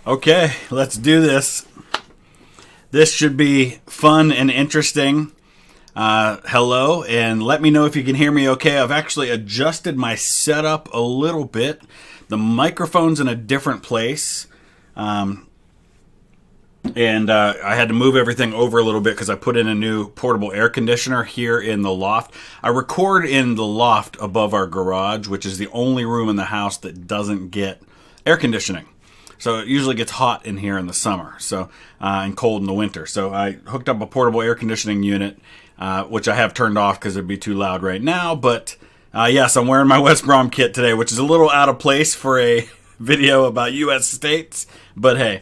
Okay, let's do this. This should be fun and interesting. Hello, and let me know if you can hear me okay. I've actually adjusted my setup a little bit. The microphone's in a different place. And I had to move everything over a little bit because I put in a new portable air conditioner here in the loft. I record in the loft above our garage, which is the only room in the house that doesn't get air conditioning. So it usually gets hot in here in the summer, and cold in the winter. So I hooked up a portable air conditioning unit, which I have turned off because it'd be too loud right now. But yes, I'm wearing my West Brom kit today, which is a little out of place for a video about U.S. states. But hey.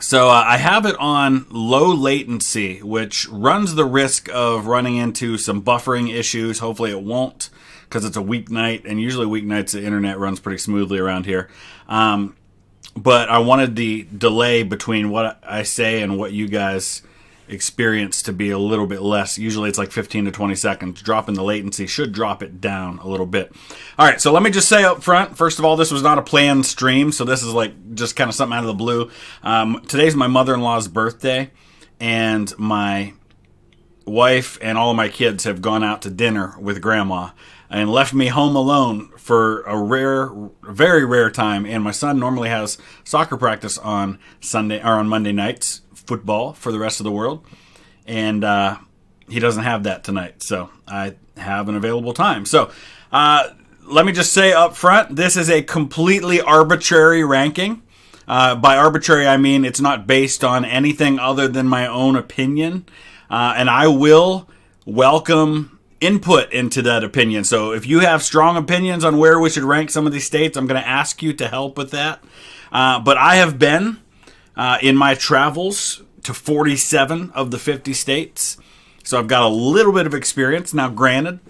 So I have it on low latency, which runs the risk of running into some buffering issues. Hopefully it won't, because it's a weeknight, and usually weeknights the internet runs pretty smoothly around here. But I wanted the delay between what I say and what you guys experience to be a little bit less. Usually it's like 15 to 20 seconds. Dropping the latency should drop it down a little bit. All right, so let me just say up front, first of all, this was not a planned stream, so this is like just kind of something out of the blue. Today's my mother-in-law's birthday, and my wife and all of my kids have gone out to dinner with Grandma and left me home alone for a very rare time. And my son normally has soccer practice on Monday nights, football for the rest of the world, and he doesn't have that tonight, so I have an available time. So let me just say up front, this is a completely arbitrary ranking. By arbitrary, I mean it's not based on anything other than my own opinion, and I will welcome input into that opinion. So if you have strong opinions on where we should rank some of these states, I'm going to ask you to help with that. But I have been in my travels to 47 of the 50 states. So I've got a little bit of experience. Now, granted,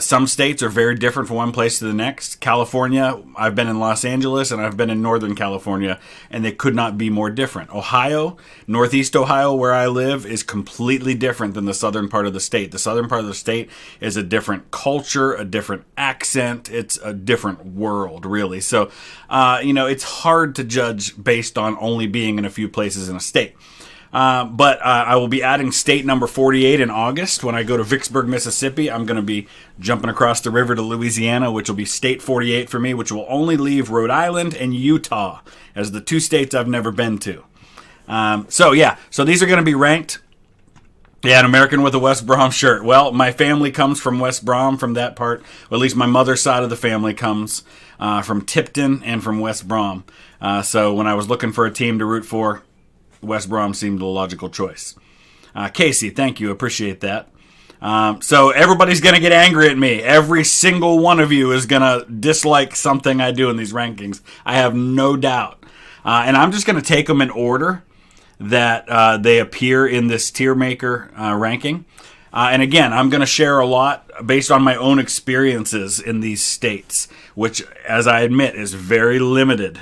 some states are very different from one place to the next. California, I've been in Los Angeles, and I've been in Northern California, and they could not be more different. Ohio, Northeast Ohio, where I live, is completely different than the southern part of the state. The southern part of the state is a different culture, a different accent. It's a different world, really. So, it's hard to judge based on only being in a few places in a state. But I will be adding state number 48 in August. When I go to Vicksburg, Mississippi, I'm going to be jumping across the river to Louisiana, which will be state 48 for me, which will only leave Rhode Island and Utah as the two states I've never been to. So these are going to be ranked. Yeah, an American with a West Brom shirt. Well, my family comes from West Brom, from that part. Or at least my mother's side of the family comes from Tipton and from West Brom. So when I was looking for a team to root for, West Brom seemed a logical choice. Casey, thank you. Appreciate that. So everybody's going to get angry at me. Every single one of you is going to dislike something I do in these rankings. I have no doubt. And I'm just going to take them in order that they appear in this tier maker ranking. And again, I'm going to share a lot based on my own experiences in these states, which, as I admit, is very limited.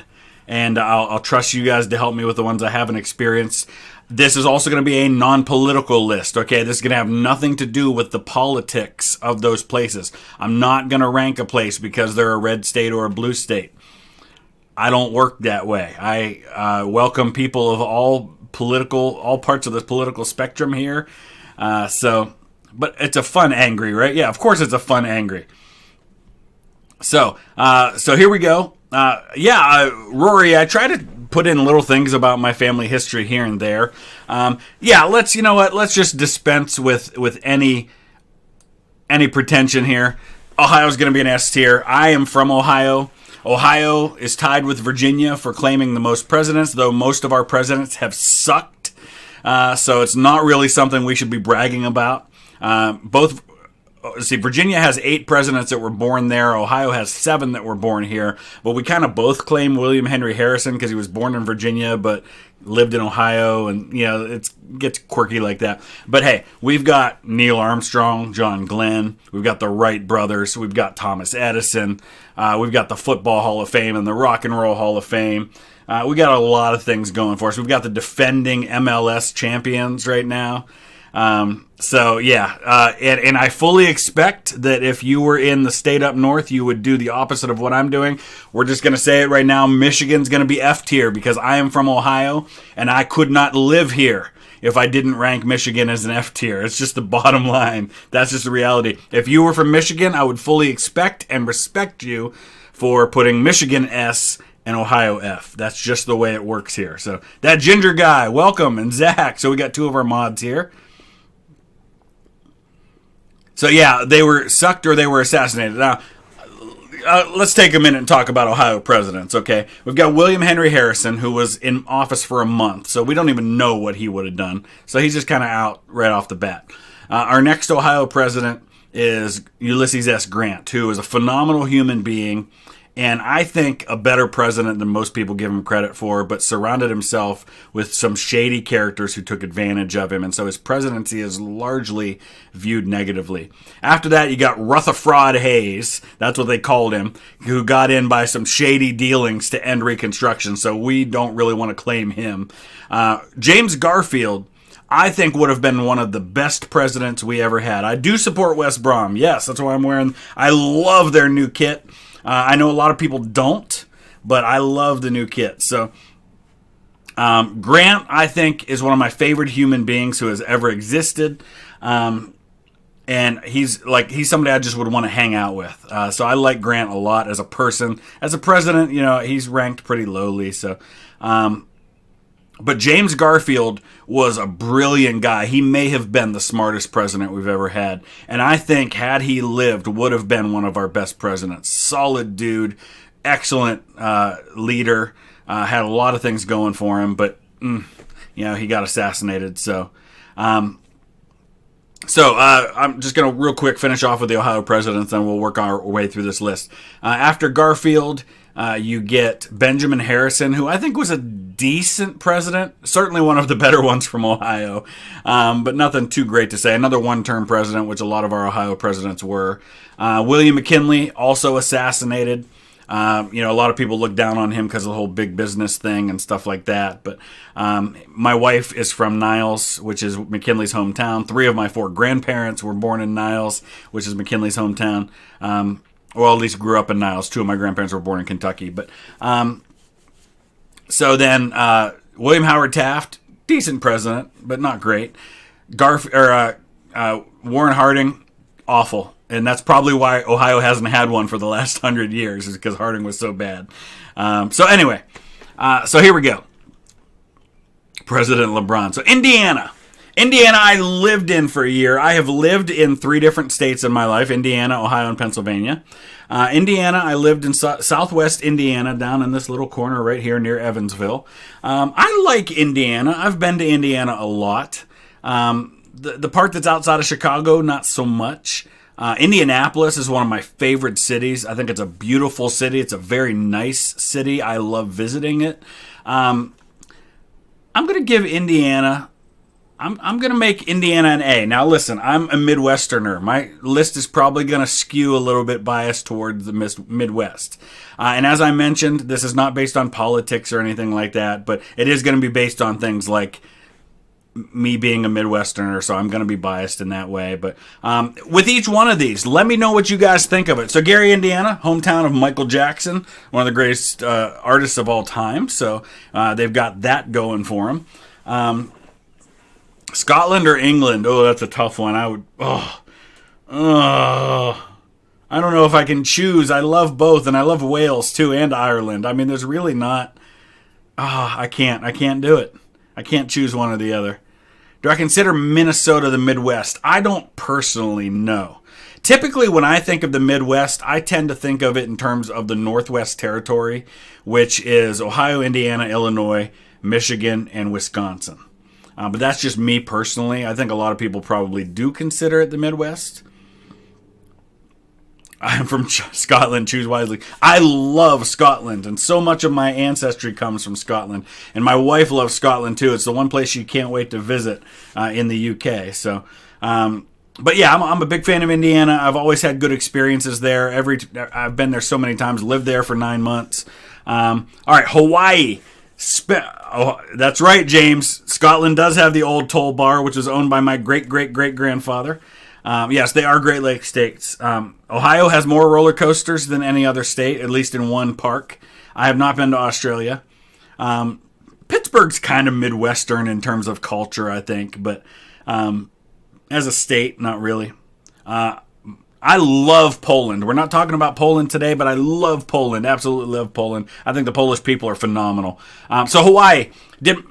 And I'll trust you guys to help me with the ones I haven't experienced. This is also going to be a non-political list, okay? This is going to have nothing to do with the politics of those places. I'm not going to rank a place because they're a red state or a blue state. I don't work that way. I welcome people of all parts of the political spectrum here. But it's a fun angry, right? Yeah, of course it's a fun angry. So here we go. Rory, I try to put in little things about my family history here and there. Let's just dispense with any pretension here. Ohio's going to be an S tier. I am from Ohio. Ohio is tied with Virginia for claiming the most presidents, though most of our presidents have sucked. So it's not really something we should be bragging about. Virginia has 8 presidents that were born there. Ohio has 7 that were born here. But we kind of both claim William Henry Harrison because he was born in Virginia but lived in Ohio. And, it gets quirky like that. But, hey, we've got Neil Armstrong, John Glenn. We've got the Wright brothers. We've got Thomas Edison. We've got the Football Hall of Fame and the Rock and Roll Hall of Fame. We got a lot of things going for us. We've got the defending MLS champions right now. So yeah, and I fully expect that if you were in the state up north, you would do the opposite of what I'm doing. We're just going to say it right now. Michigan's going to be F tier because I am from Ohio and I could not live here if I didn't rank Michigan as an F tier. It's just the bottom line. That's just the reality. If you were from Michigan, I would fully expect and respect you for putting Michigan S and Ohio F. That's just the way it works here. So that Ginger guy, welcome, and Zach. So we got two of our mods here. So yeah, they were sucked or they were assassinated. Now, let's take a minute and talk about Ohio presidents, okay? We've got William Henry Harrison, who was in office for a month, so we don't even know what he would have done. So he's just kind of out right off the bat. Our next Ohio president is Ulysses S. Grant, who is a phenomenal human being, and I think a better president than most people give him credit for, but surrounded himself with some shady characters who took advantage of him, and so his presidency is largely viewed negatively. After that, you got Rutherford Hayes, that's what they called him, who got in by some shady dealings to end Reconstruction, so we don't really want to claim him. James Garfield, I think, would have been one of the best presidents we ever had. I do support West Brom. Yes, that's why I'm wearing. I love their new kit. I know a lot of people don't, but I love the new kit. So Grant, I think, is one of my favorite human beings who has ever existed. And he's somebody I just would want to hang out with. So I like Grant a lot as a person. As a president, he's ranked pretty lowly. So, but James Garfield was a brilliant guy. He may have been the smartest president we've ever had. And I think had he lived, would have been one of our best presidents. Solid dude, excellent leader, had a lot of things going for him, but he got assassinated. So I'm just going to real quick finish off with the Ohio presidents, and we'll work our way through this list. After Garfield, you get Benjamin Harrison, who I think was a decent president, certainly one of the better ones from Ohio, but nothing too great to say. Another one-term president, which a lot of our Ohio presidents were. William McKinley, also assassinated. A lot of people look down on him because of the whole big business thing and stuff like that. But my wife is from Niles, which is McKinley's hometown. 3 of my 4 grandparents were born in Niles, which is McKinley's hometown. Well, at least grew up in Niles. 2 of my grandparents were born in Kentucky. But so then William Howard Taft, decent president, but not great. Warren Harding, awful. And that's probably why Ohio hasn't had one for the last 100 years, is because Harding was so bad. So anyway, so here we go. President LeBron. So Indiana, I lived in for a year. I have lived in 3 different states in my life: Indiana, Ohio, and Pennsylvania. Indiana, I lived in southwest Indiana, down in this little corner right here near Evansville. I like Indiana. I've been to Indiana a lot. The part that's outside of Chicago, not so much. Indianapolis is one of my favorite cities. I think it's a beautiful city. It's a very nice city. I love visiting it. I'm going to give Indiana... I'm going to make Indiana an A. Now, listen, I'm a Midwesterner. My list is probably going to skew a little bit biased towards the Midwest. And as I mentioned, this is not based on politics or anything like that, but it is going to be based on things like me being a Midwesterner, so I'm going to be biased in that way. But with each one of these, let me know what you guys think of it. So Gary, Indiana, hometown of Michael Jackson, one of the greatest artists of all time. So they've got that going for them. Scotland or England? Oh, that's a tough one. I don't know if I can choose. I love both, and I love Wales too, and Ireland. I mean, there's really not... I can't do it. I can't choose one or the other. Do I consider Minnesota the Midwest? I don't personally know. Typically, when I think of the Midwest, I tend to think of it in terms of the Northwest Territory, which is Ohio, Indiana, Illinois, Michigan, and Wisconsin. But that's just me personally. I think a lot of people probably do consider it the Midwest. I'm from Scotland, choose wisely. I love Scotland, and so much of my ancestry comes from Scotland. And my wife loves Scotland, too. It's the one place she can't wait to visit in the UK. So, but yeah, I'm a big fan of Indiana. I've always had good experiences there. I've been there so many times, lived there for 9 months. All right, Hawaii. That's right, James. Scotland does have the old toll bar, which was owned by my great-great-great-grandfather. Yes, they are Great Lakes states. Ohio has more roller coasters than any other state, at least in one park. I have not been to Australia. Pittsburgh's kind of Midwestern in terms of culture, I think, but as a state, not really. I love Poland. We're not talking about Poland today, but I love Poland. Absolutely love Poland. I think the Polish people are phenomenal. So Hawaii.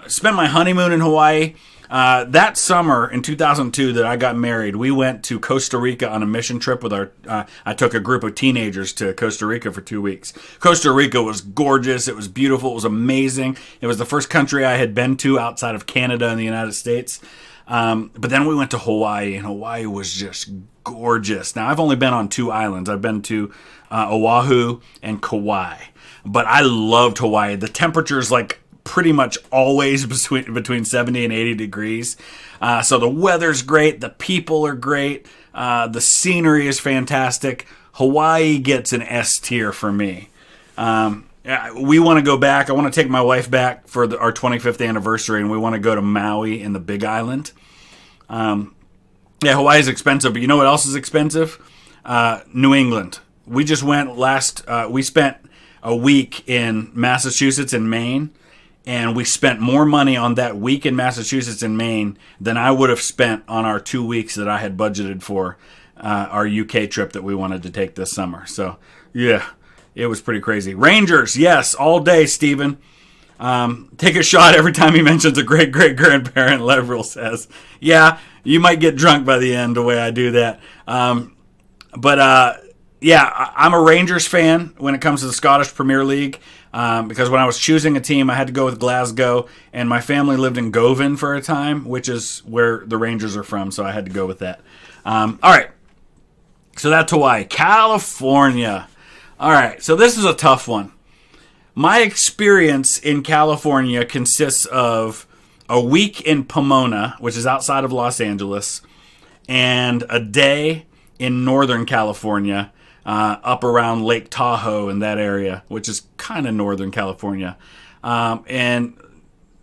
Spent my honeymoon in Hawaii. That summer in 2002 that I got married, we went to Costa Rica on a mission trip with I took a group of teenagers to Costa Rica for 2 weeks. Costa Rica was gorgeous. It was beautiful. It was amazing. It was the first country I had been to outside of Canada and the United States. But then we went to Hawaii, and Hawaii was just gorgeous. Now, I've only been on 2 islands. I've been to Oahu and Kauai. But I loved Hawaii. The temperature's like pretty much always between 70 and 80 degrees. So the weather's great. The people are great. The scenery is fantastic. Hawaii gets an S tier for me. We want to go back. I want to take my wife back for our 25th anniversary, and we want to go to Maui in the Big Island. Yeah, Hawaii is expensive, but you know what else is expensive? New England. We just went we spent a week in Massachusetts and Maine, and we spent more money on that week in Massachusetts and Maine than I would have spent on our 2 weeks that I had budgeted for our UK trip that we wanted to take this summer. So, yeah, it was pretty crazy. Rangers, yes, all day, Stephen. Take a shot every time he mentions a great-great-grandparent, Leveril says. Yeah, you might get drunk by the end the way I do that. Yeah, I'm a Rangers fan when it comes to the Scottish Premier League because when I was choosing a team, I had to go with Glasgow, and my family lived in Govan for a time, which is where the Rangers are from, so I had to go with that. All right, so that's Hawaii. California. All right, so this is a tough one. My experience in California consists of a week in Pomona, which is outside of Los Angeles, and a day in Northern California, up around Lake Tahoe in that area, which is kind of Northern California. And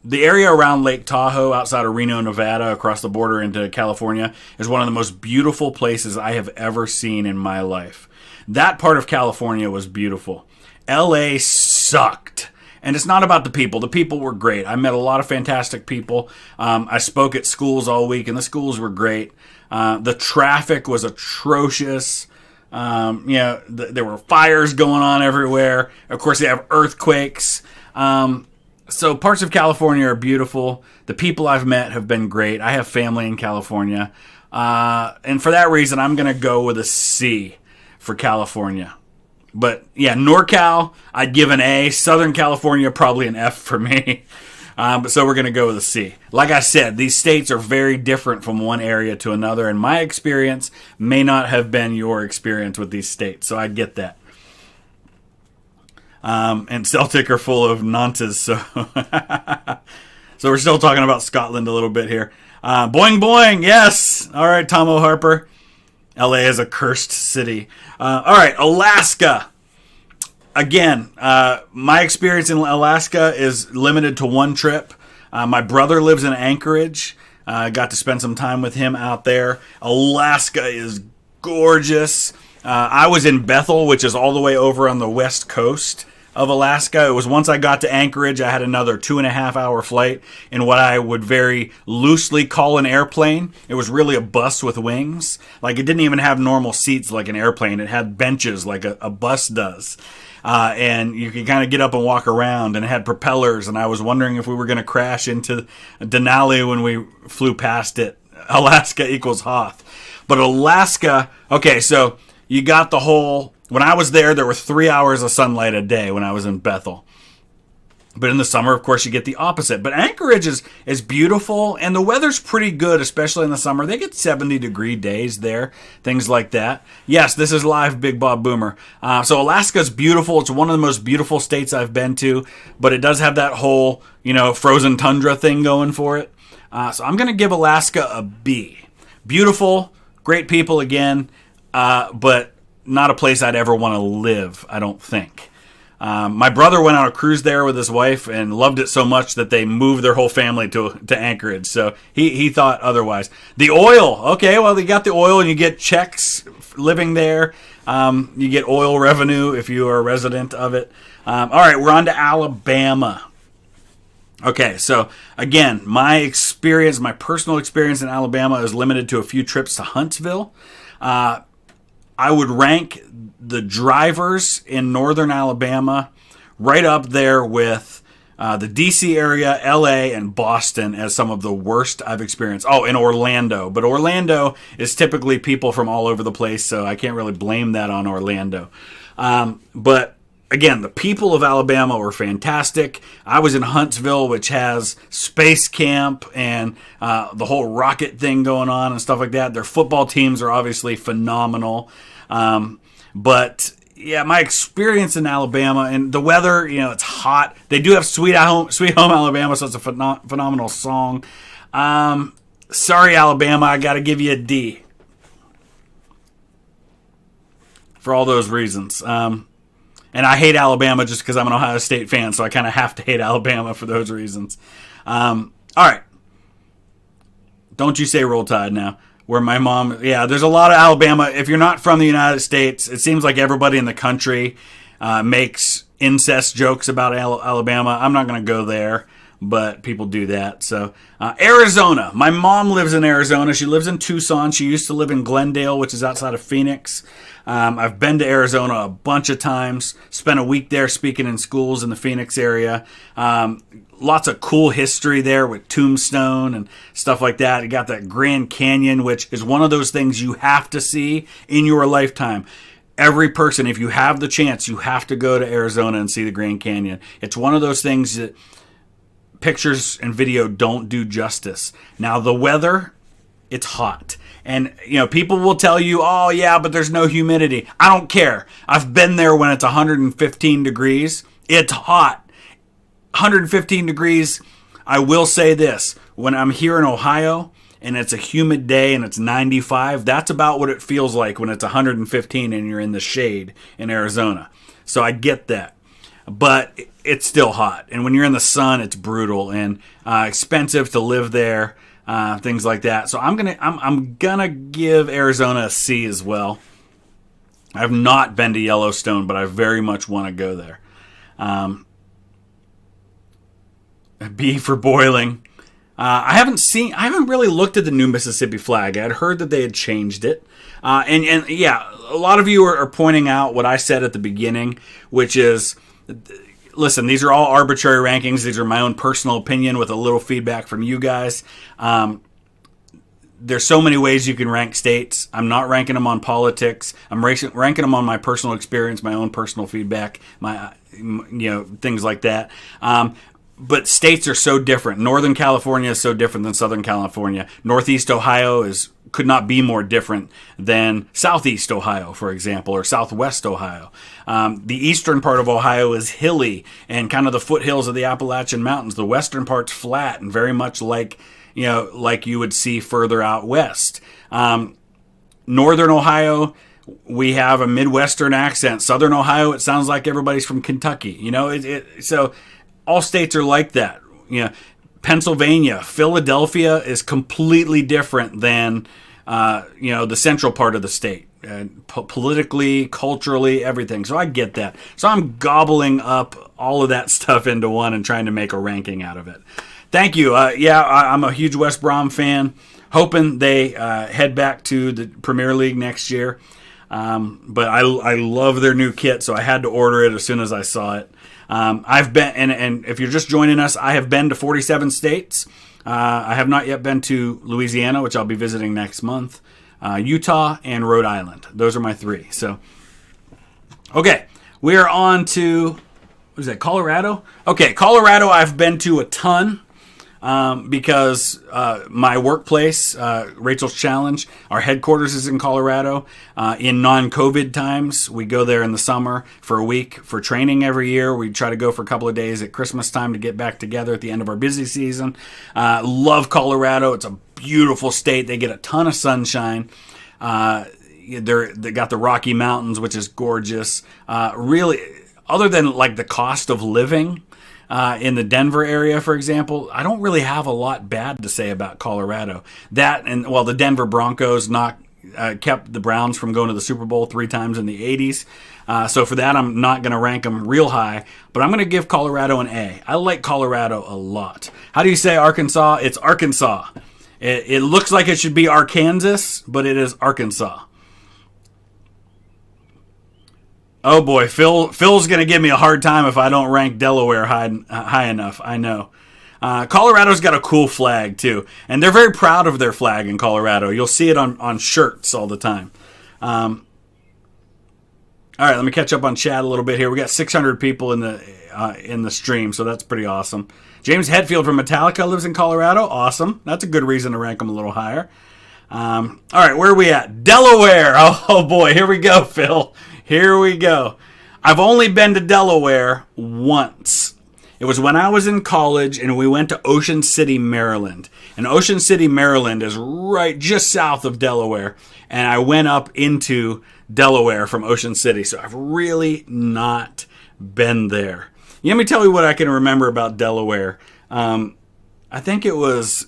the area around Lake Tahoe, outside of Reno, Nevada, across the border into California, is one of the most beautiful places I have ever seen in my life. That part of California was beautiful. LA sucked. And it's not about the people. The people were great. I met a lot of fantastic people. I spoke at schools all week, and the schools were great. The traffic was atrocious. There were fires going on everywhere. Of course, they have earthquakes. So parts of California are beautiful. The people I've met have been great. I have family in California. And for that reason, I'm going to go with a C for California. But, yeah, NorCal, I'd give an A. Southern California, probably an F for me. So we're going to go with a C. Like I said, these states are very different from one area to another, and my experience may not have been your experience with these states, so I get that. And Celtic are full of nonces, so so we're still talking about Scotland a little bit here. Boing boing, yes! All right, Tomo Harper. LA is a cursed city. All right, Alaska. Again, my experience in Alaska is limited to one trip. My brother lives in Anchorage. I got to spend some time with him out there. Alaska is gorgeous. I was in Bethel, which is all the way over on the west coast of Alaska. It was once I got to Anchorage, I had another 2.5-hour flight in what I would very loosely call an airplane. It was really a bus with wings. Like, it didn't even have normal seats like an airplane. It had benches like a bus does. And you could kind of get up and walk around, and it had propellers, and I was wondering if we were going to crash into Denali when we flew past it. Alaska equals Hoth. But Alaska, okay, so you got the whole... When I was there were 3 hours of sunlight a day when I was in Bethel. But in the summer, of course, you get the opposite. But Anchorage is beautiful, and the weather's pretty good, especially in the summer. They get 70-degree days there, things like that. Yes, this is live Big Bob Boomer. So Alaska's beautiful. It's one of the most beautiful states I've been to, but it does have that whole, frozen tundra thing going for it. So I'm going to give Alaska a B. Beautiful, great people again, but not a place I'd ever want to live, I don't think. My brother went on a cruise there with his wife and loved it so much that they moved their whole family to Anchorage. So he thought otherwise. The oil. Okay, well, you got the oil and you get checks living there. You get oil revenue if you are a resident of it. All right, we're on to Alabama. Okay, so again, my personal experience in Alabama is limited to a few trips to Huntsville. I would rank the drivers in northern Alabama right up there with the DC area, LA, and Boston as some of the worst I've experienced. Oh, and Orlando. But Orlando is typically people from all over the place, so I can't really blame that on Orlando. But again, the people of Alabama were fantastic. I was in Huntsville, which has space camp and the whole rocket thing going on and stuff like that. Their football teams are obviously phenomenal. But yeah, my experience in Alabama and the weather, it's hot. They do have Sweet Home Alabama, so it's a phenomenal song. Sorry, Alabama, I got to give you a D for all those reasons. And I hate Alabama just because I'm an Ohio State fan, so I kind of have to hate Alabama for those reasons. All right. Don't you say Roll Tide now. Where my mom, there's a lot of Alabama. If you're not from the United States, it seems like everybody in the country makes incest jokes about Alabama. I'm not going to go there, but people do that. So Arizona. My mom lives in Arizona. She lives in Tucson. She used to live in Glendale, which is outside of Phoenix. I've been to Arizona a bunch of times. Spent a week there speaking in schools in the Phoenix area. Lots of cool history there with Tombstone and stuff like that. You got that Grand Canyon, which is one of those things you have to see in your lifetime. Every person, if you have the chance, you have to go to Arizona and see the Grand Canyon. It's one of those things that pictures and video don't do justice. Now, the weather, it's hot. And, people will tell you, oh, yeah, but there's no humidity. I don't care. I've been there when it's 115 degrees. It's hot. 115 degrees. I will say this. When I'm here in Ohio and it's a humid day and it's 95, that's about what it feels like when it's 115 and you're in the shade in Arizona. So I get that. But it's still hot. And when you're in the sun, it's brutal and expensive to live there. Things like that. So I'm gonna give Arizona a C as well. I've not been to Yellowstone, but I very much want to go there. B for boiling. I haven't really looked at the new Mississippi flag. I had heard that they had changed it. And a lot of you are pointing out what I said at the beginning, which is, listen, these are all arbitrary rankings. These are my own personal opinion with a little feedback from you guys. There's so many ways you can rank states. I'm not ranking them on politics. I'm ranking them on my personal experience, my own personal feedback, things like that. But states are so different. Northern California is so different than Southern California. Northeast Ohio could not be more different than Southeast Ohio, for example, or Southwest Ohio. The eastern part of Ohio is hilly and kind of the foothills of the Appalachian Mountains. The western part's flat and very much like you would see further out west. Northern Ohio, we have a Midwestern accent. Southern Ohio, it sounds like everybody's from Kentucky. So all states are like that. Pennsylvania, Philadelphia is completely different than the central part of the state, politically, culturally, everything. So I get that. So I'm gobbling up all of that stuff into one and trying to make a ranking out of it. Thank you. I'm a huge West Brom fan. Hoping they head back to the Premier League next year. But I love their new kit, so I had to order it as soon as I saw it. I've been, and if you're just joining us, I have been to 47 states. I have not yet been to Louisiana, which I'll be visiting next month, Utah, and Rhode Island. Those are my three. So, okay, we are on to, what is that, Colorado? Okay, Colorado I've been to a ton. Because my workplace, Rachel's Challenge, our headquarters is in Colorado. In non-COVID times, we go there in the summer for a week for training every year. We try to go for a couple of days at Christmas time to get back together at the end of our busy season. Love Colorado. It's a beautiful state. They get a ton of sunshine. They got the Rocky Mountains, which is gorgeous. Really other than like the cost of living in the Denver area, for example, I don't really have a lot bad to say about Colorado. That and, well, the Denver Broncos kept the Browns from going to the Super Bowl 3 times in the 80s. So for that, I'm not going to rank them real high, but I'm going to give Colorado an A. I like Colorado a lot. How do you say Arkansas? It's Arkansas. It looks like it should be Arkansas, but it is Arkansas. Oh boy, Phil's going to give me a hard time if I don't rank Delaware high enough. I know. Colorado's got a cool flag too, and they're very proud of their flag in Colorado. You'll see it on shirts all the time. All right, let me catch up on chat a little bit here. We got 600 people in the stream, so that's pretty awesome. James Hetfield from Metallica lives in Colorado. Awesome. That's a good reason to rank them a little higher. All right, where are we at? Delaware. Oh boy, here we go, Phil. Here we go. I've only been to Delaware once. It was when I was in college, and we went to Ocean City, Maryland. And Ocean City, Maryland is right just south of Delaware. And I went up into Delaware from Ocean City. So I've really not been there. Let me tell you what I can remember about Delaware. I think it was,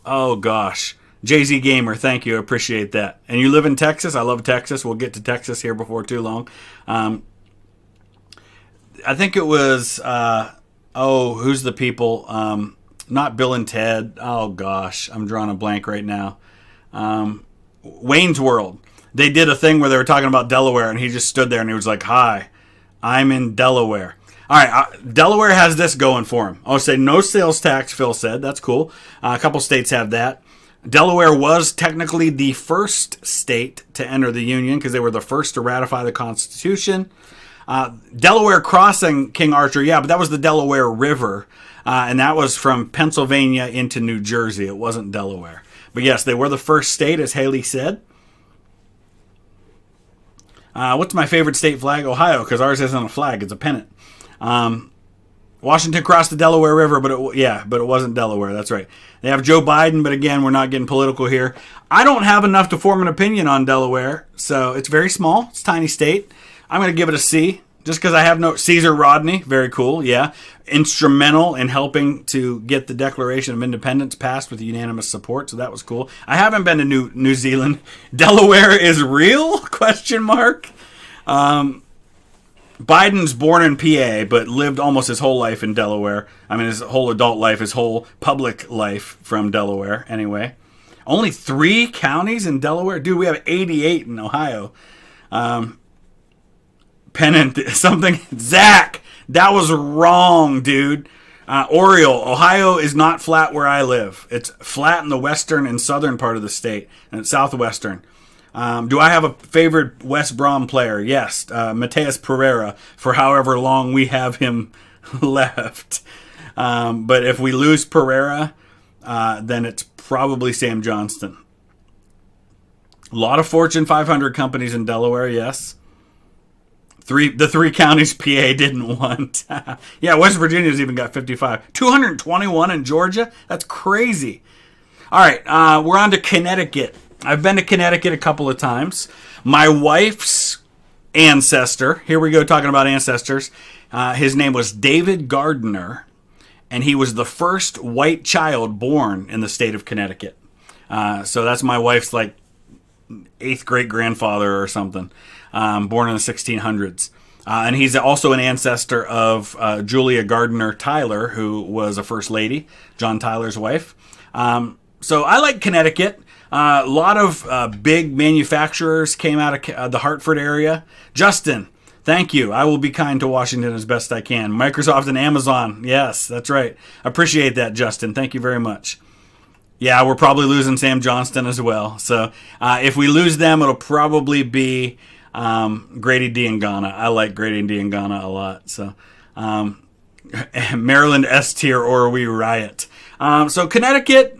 oh gosh, Jay-Z Gamer, thank you. I appreciate that. And you live in Texas? I love Texas. We'll get to Texas here before too long. I think it was, who's the people? Not Bill and Ted. Oh, gosh. I'm drawing a blank right now. Wayne's World. They did a thing where they were talking about Delaware, and he just stood there and he was like, hi, I'm in Delaware. All right, Delaware has this going for him. I'll say no sales tax, Phil said. That's cool. A couple states have that. Delaware was technically the first state to enter the Union because they were the first to ratify the Constitution. Delaware crossing King Arthur, yeah, but that was the Delaware River, and that was from Pennsylvania into New Jersey. It wasn't Delaware. But yes, they were the first state, as Haley said. What's my favorite state flag? Ohio, because ours isn't a flag, it's a pennant. Washington crossed the Delaware River, but it wasn't Delaware. That's right. They have Joe Biden, but again, we're not getting political here. I don't have enough to form an opinion on Delaware, so it's very small. It's a tiny state. I'm going to give it a C, just because I have no... Caesar Rodney, very cool, yeah. Instrumental in helping to get the Declaration of Independence passed with unanimous support, so that was cool. I haven't been to New Zealand. Delaware is real? Question mark. Biden's born in PA, but lived almost his whole life in Delaware. I mean, his whole adult life, his whole public life from Delaware, anyway. Only 3 counties in Delaware? Dude, we have 88 in Ohio. Pennant, something. Zach, that was wrong, dude. Oriole, Ohio is not flat where I live. It's flat in the western and southern part of the state, and it's southwestern. Do I have a favorite West Brom player? Yes, Mateus Pereira, for however long we have him left. But if we lose Pereira, then it's probably Sam Johnston. A lot of Fortune 500 companies in Delaware, yes. The 3 counties PA didn't want. Yeah, West Virginia's even got 55. 221 in Georgia? That's crazy. All right, we're on to Connecticut. I've been to Connecticut a couple of times. My wife's ancestor, here we go talking about ancestors, his name was David Gardner, and he was the first white child born in the state of Connecticut. So that's my wife's like 8th great-grandfather or something, born in the 1600s. And he's also an ancestor of Julia Gardner Tyler, who was a first lady, John Tyler's wife. So I like Connecticut. A lot of big manufacturers came out of the Hartford area. Justin, thank you. I will be kind to Washington as best I can. Microsoft and Amazon. Yes, that's right. Appreciate that, Justin. Thank you very much. Yeah, we're probably losing Sam Johnston as well. So if we lose them, it'll probably be Grady Diangana. I like Grady Diangana a lot. So Maryland S tier or we riot. So Connecticut...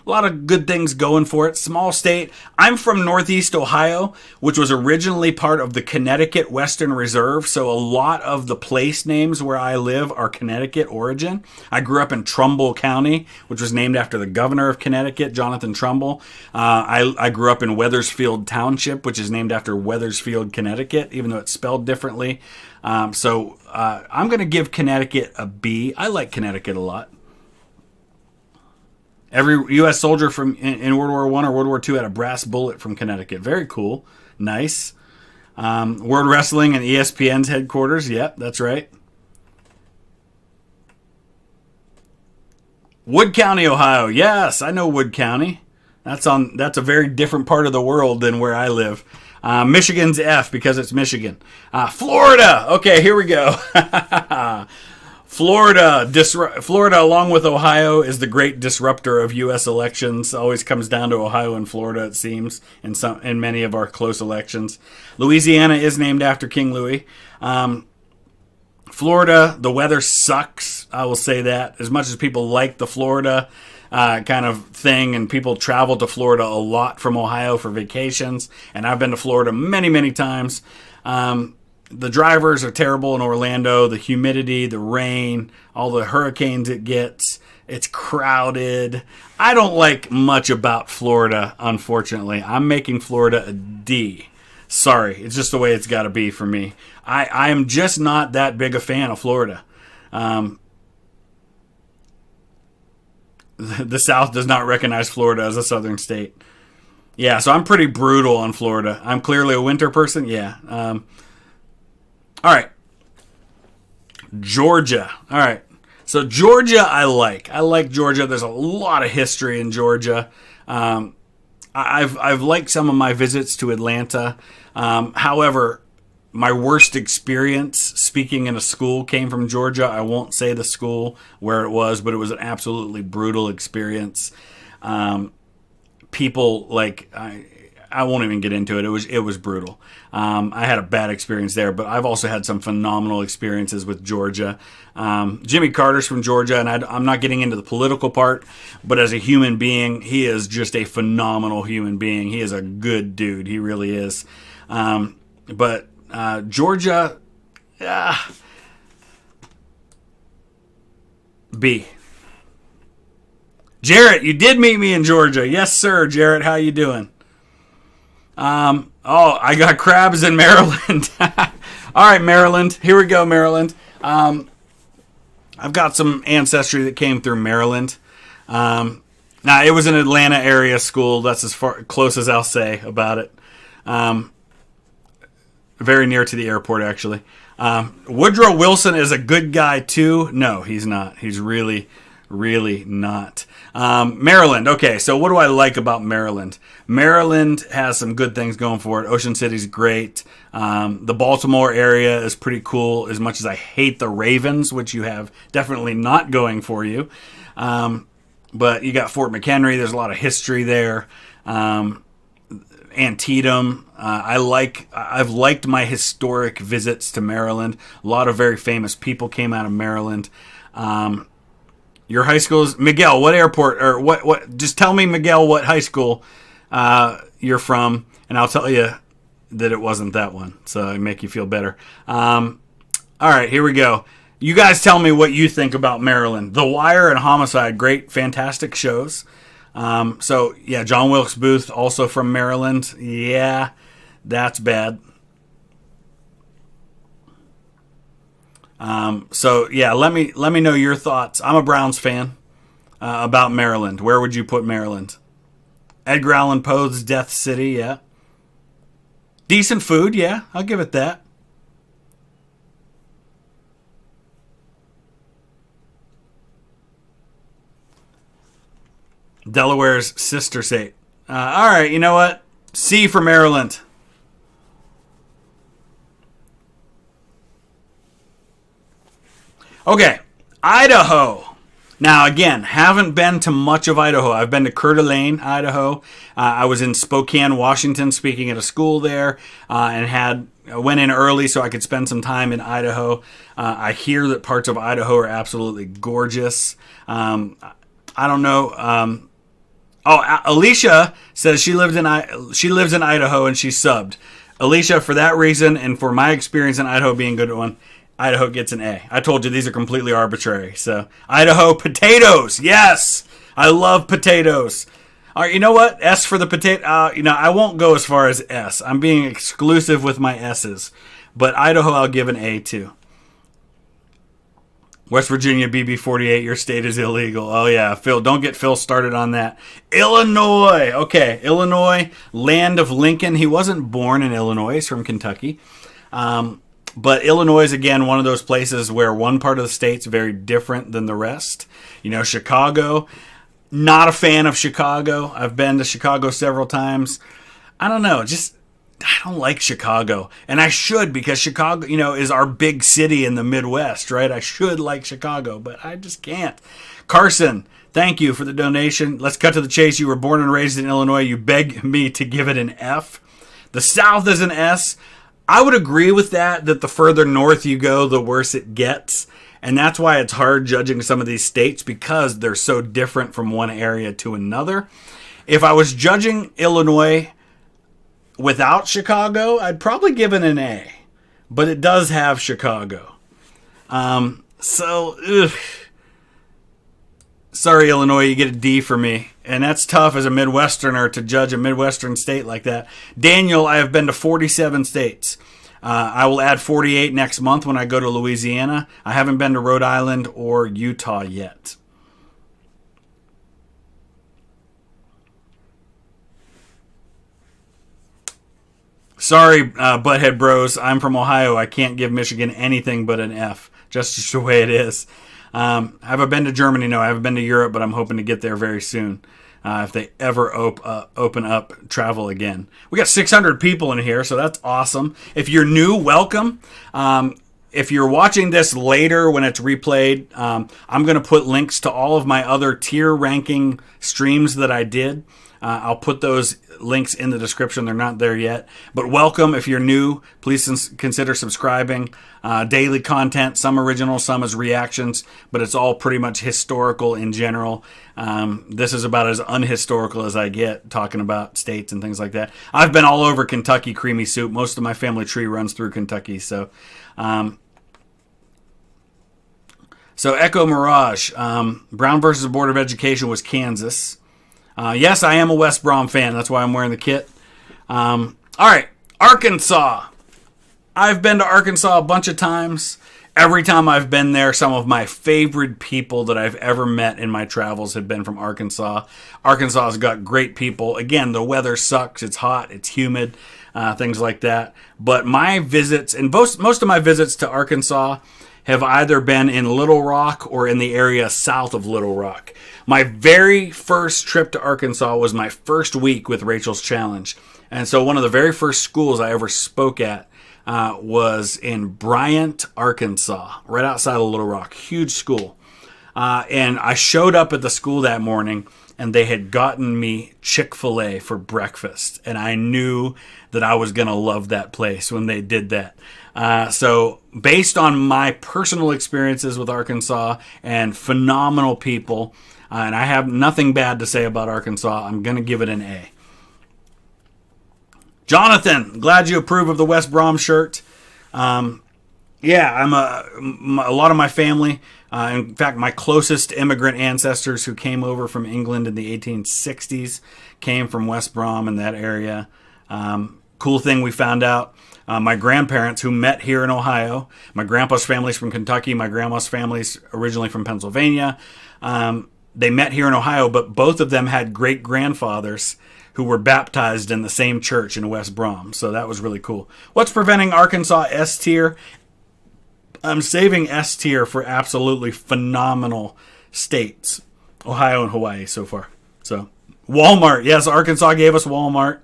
A lot of good things going for it. Small state. I'm from Northeast Ohio, which was originally part of the Connecticut Western Reserve. So a lot of the place names where I live are Connecticut origin. I grew up in Trumbull County, which was named after the governor of Connecticut, Jonathan Trumbull. I grew up in Wethersfield Township, which is named after Wethersfield, Connecticut, even though it's spelled differently. I'm going to give Connecticut a B. I like Connecticut a lot. Every U.S. soldier in World War I or World War II had a brass bullet from Connecticut. Very cool. Nice. World Wrestling and ESPN's headquarters. Yep, that's right. Wood County, Ohio. Yes, I know Wood County. That's a very different part of the world than where I live. Michigan's F because it's Michigan. Florida. Okay, here we go. Florida, along with Ohio, is the great disruptor of U.S. elections. Always comes down to Ohio and Florida, it seems, in many of our close elections. Louisiana is named after King Louis. Florida, the weather sucks. I will say that. As much as people like the Florida kind of thing, and people travel to Florida a lot from Ohio for vacations, and I've been to Florida many, many times. The drivers are terrible in Orlando. The humidity, the rain, all the hurricanes it gets. It's crowded. I don't like much about Florida, unfortunately. I'm making Florida a D. Sorry, it's just the way it's got to be for me. I am just not that big a fan of Florida. The South does not recognize Florida as a southern state. Yeah, so I'm pretty brutal on Florida. I'm clearly a winter person. Yeah. All right. Georgia. All right. So Georgia I like. I like Georgia. There's a lot of history in Georgia. I've liked some of my visits to Atlanta. However, my worst experience speaking in a school came from Georgia. I won't say the school where it was, but it was an absolutely brutal experience. People like I won't even get into it. It was brutal. I had a bad experience there, but I've also had some phenomenal experiences with Georgia. Jimmy Carter's from Georgia, and I'm not getting into the political part, but as a human being, he is just a phenomenal human being. He is a good dude. He really is. But Georgia, B. Jarrett, you did meet me in Georgia. Yes, sir, Jarrett. How you doing? I got crabs in Maryland. All right, Maryland. Here we go, Maryland. I've got some ancestry that came through Maryland. Now, it was an Atlanta area school. That's as close as I'll say about it. Very near to the airport, actually. Woodrow Wilson is a good guy, too. No, he's not. He's really, really not. Maryland. Okay, so what do I like about Maryland? Maryland has some good things going for it. Ocean City's great. The Baltimore area is pretty cool, as much as I hate the Ravens, which you have definitely not going for you. But you got Fort McHenry. There's a lot of history there. Antietam. I've liked my historic visits to Maryland. A lot of very famous people came out of Maryland. Your high school is Miguel. What airport or what? Just tell me, Miguel, what high school you're from, and I'll tell you that it wasn't that one. So I make you feel better. All right, here we go. You guys tell me what you think about Maryland. The Wire and Homicide, great, fantastic shows. So yeah, John Wilkes Booth, also from Maryland. Yeah, that's bad. So yeah, let me know your thoughts. I'm a Browns fan about Maryland. Where would you put Maryland? Edgar Allan Poe's Death City, yeah. Decent food, yeah, I'll give it that. Delaware's sister state. All right, you know what? C for Maryland. Okay, Idaho. Now, again, haven't been to much of Idaho. I've been to Coeur d'Alene, Idaho. I was in Spokane, Washington, speaking at a school there, and went in early so I could spend some time in Idaho. I hear that parts of Idaho are absolutely gorgeous. I don't know. Oh, Alicia says she lives in Idaho and she's subbed. Alicia, for that reason and for my experience in Idaho being a good one, Idaho gets an A. I told you these are completely arbitrary. So Idaho potatoes, yes, I love potatoes. All right, you know what? S for the potato. I won't go as far as S. I'm being exclusive with my S's, but Idaho I'll give an A to. West Virginia BB48, your state is illegal. Oh, yeah, Phil, don't get Phil started on that. Illinois. Okay, Illinois, land of Lincoln. He wasn't born in Illinois. He's from Kentucky. But Illinois is, again, one of those places where one part of the state's very different than the rest. Chicago, not a fan of Chicago. I've been to Chicago several times. I don't know, I don't like Chicago, and I should, because Chicago, is our big city in the Midwest, right? I should like Chicago, but I just can't. Carson, thank you for the donation. Let's cut to the chase. You were born and raised in Illinois. You beg me to give it an F. The South is an S. I would agree with that the further north you go, the worse it gets. And that's why it's hard judging some of these states, because they're so different from one area to another. If I was judging Illinois without Chicago, I'd probably give it an A, but it does have Chicago. Sorry, Illinois, you get a D for me. And that's tough as a Midwesterner to judge a Midwestern state like that. Daniel, I have been to 47 states. I will add 48 next month when I go to Louisiana. I haven't been to Rhode Island or Utah yet. Sorry, Butthead Bros. I'm from Ohio. I can't give Michigan anything but an F. Just the way it is. Have I been to Germany? No, I haven't been to Europe, but I'm hoping to get there very soon. If they ever open up travel again. We got 600 people in here, so that's awesome. If you're new, welcome. If you're watching this later when it's replayed, I'm going to put links to all of my other tier ranking streams that I did. I'll put those links in the description. They're not there yet. But welcome. If you're new, please consider subscribing. Daily content, some original, some as reactions, but it's all pretty much historical in general. This is about as unhistorical as I get, talking about states and things like that. I've been all over Kentucky creamy soup. Most of my family tree runs through Kentucky. So Echo Mirage, Brown versus Board of Education was Kansas. Yes, I am a West Brom fan. That's why I'm wearing the kit. All right, Arkansas. I've been to Arkansas a bunch of times. Every time I've been there, some of my favorite people that I've ever met in my travels have been from Arkansas. Arkansas has got great people. Again, the weather sucks. It's hot. It's humid. Things like that. But my visits, and most of my visits to Arkansas have either been in Little Rock or in the area south of Little Rock. My very first trip to Arkansas was my first week with Rachel's Challenge. And so one of the very first schools I ever spoke at was in Bryant, Arkansas, right outside of Little Rock. Huge school. And I showed up at the school that morning, and they had gotten me Chick-fil-A for breakfast. And I knew that I was going to love that place when they did that. So based on my personal experiences with Arkansas and phenomenal people, and I have nothing bad to say about Arkansas, I'm going to give it an A. Jonathan, glad you approve of the West Brom shirt. Yeah, I'm a lot of my family, in fact, my closest immigrant ancestors who came over from England in the 1860s came from West Brom in that area. Cool thing we found out, my grandparents who met here in Ohio, my grandpa's family's from Kentucky, my grandma's family's originally from Pennsylvania. They met here in Ohio, but both of them had great-grandfathers who were baptized in the same church in West Brom. So that was really cool. What's preventing Arkansas S tier? I'm saving S tier for absolutely phenomenal states. Ohio and Hawaii so far. So Walmart. Yes, Arkansas gave us Walmart.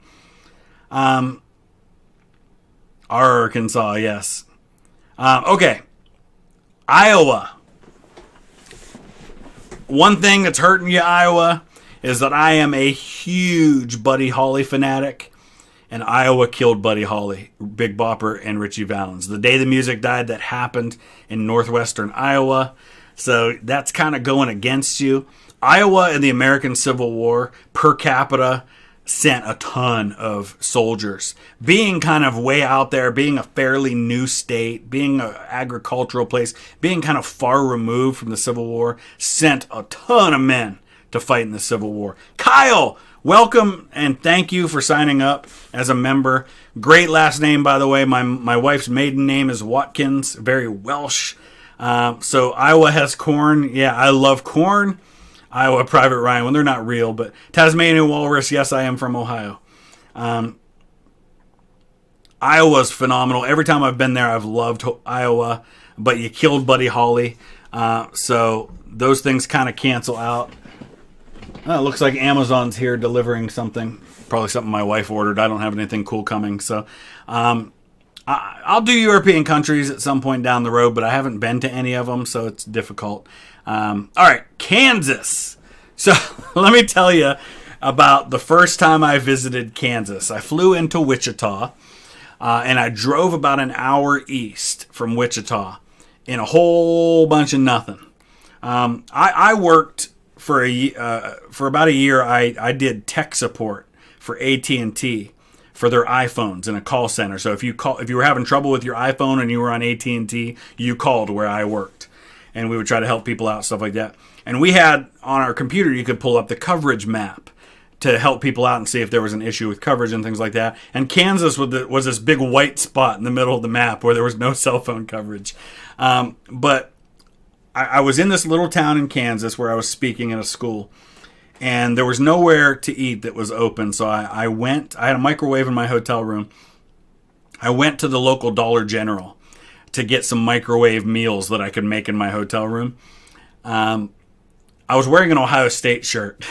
Arkansas, yes. Okay. Iowa. One thing that's hurting you, Iowa, is that I am a huge Buddy Holly fanatic, and Iowa killed Buddy Holly, Big Bopper, and Richie Valens. The day the music died, that happened in northwestern Iowa, so that's kind of going against you. Iowa in the American Civil War, per capita, sent a ton of soldiers. Being kind of way out there, being a fairly new state, being an agricultural place, being kind of far removed from the Civil War, sent a ton of men to fight in the Civil War. Kyle, welcome and thank you for signing up as a member. Great last name, by the way. My wife's maiden name is Watkins, very Welsh. So Iowa has corn. Yeah, I love corn. Iowa Private Ryan, when they're not real, but Tasmanian Walrus, yes, I am from Ohio. Iowa's phenomenal. Every time I've been there, I've loved Iowa, but you killed Buddy Holly, so those things kind of cancel out. It looks like Amazon's here delivering something, probably something my wife ordered. I don't have anything cool coming, so I'll do European countries at some point down the road, but I haven't been to any of them, so it's difficult. All right, Kansas. So let me tell you about the first time I visited Kansas. I flew into Wichita, and I drove about an hour east from Wichita in a whole bunch of nothing. I worked for about a year. I did tech support for AT&T for their iPhones in a call center. So if you were having trouble with your iPhone and you were on AT&T, you called where I worked. And we would try to help people out, stuff like that. And we had, on our computer, you could pull up the coverage map to help people out and see if there was an issue with coverage and things like that. And Kansas was this big white spot in the middle of the map where there was no cell phone coverage. But I was in this little town in Kansas where I was speaking at a school. And there was nowhere to eat that was open. So I had a microwave in my hotel room. I went to the local Dollar General to get some microwave meals that I could make in my hotel room. I was wearing an Ohio State shirt.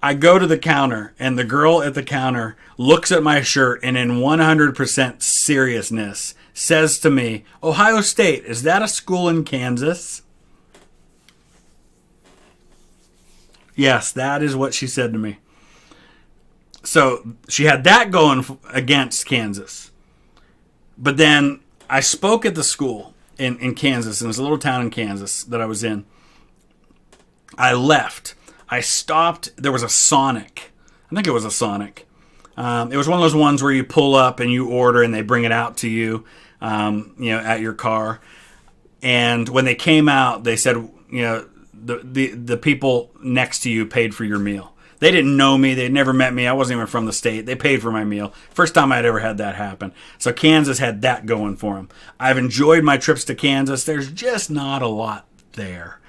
I go to the counter, and the girl at the counter looks at my shirt and in 100% seriousness says to me, "Ohio State, is that a school in Kansas?" Yes, that is what she said to me. So she had that going against Kansas. But then I spoke at the school in Kansas, in this little town in Kansas that I was in. I left. I stopped. There was a Sonic. I think it was a Sonic. It was one of those ones where you pull up and you order and they bring it out to you, at your car. And when they came out, they said, the people next to you paid for your meal. They didn't know me. They'd never met me. I wasn't even from the state. They paid for my meal. First time I'd ever had that happen. So Kansas had that going for them. I've enjoyed my trips to Kansas. There's just not a lot there.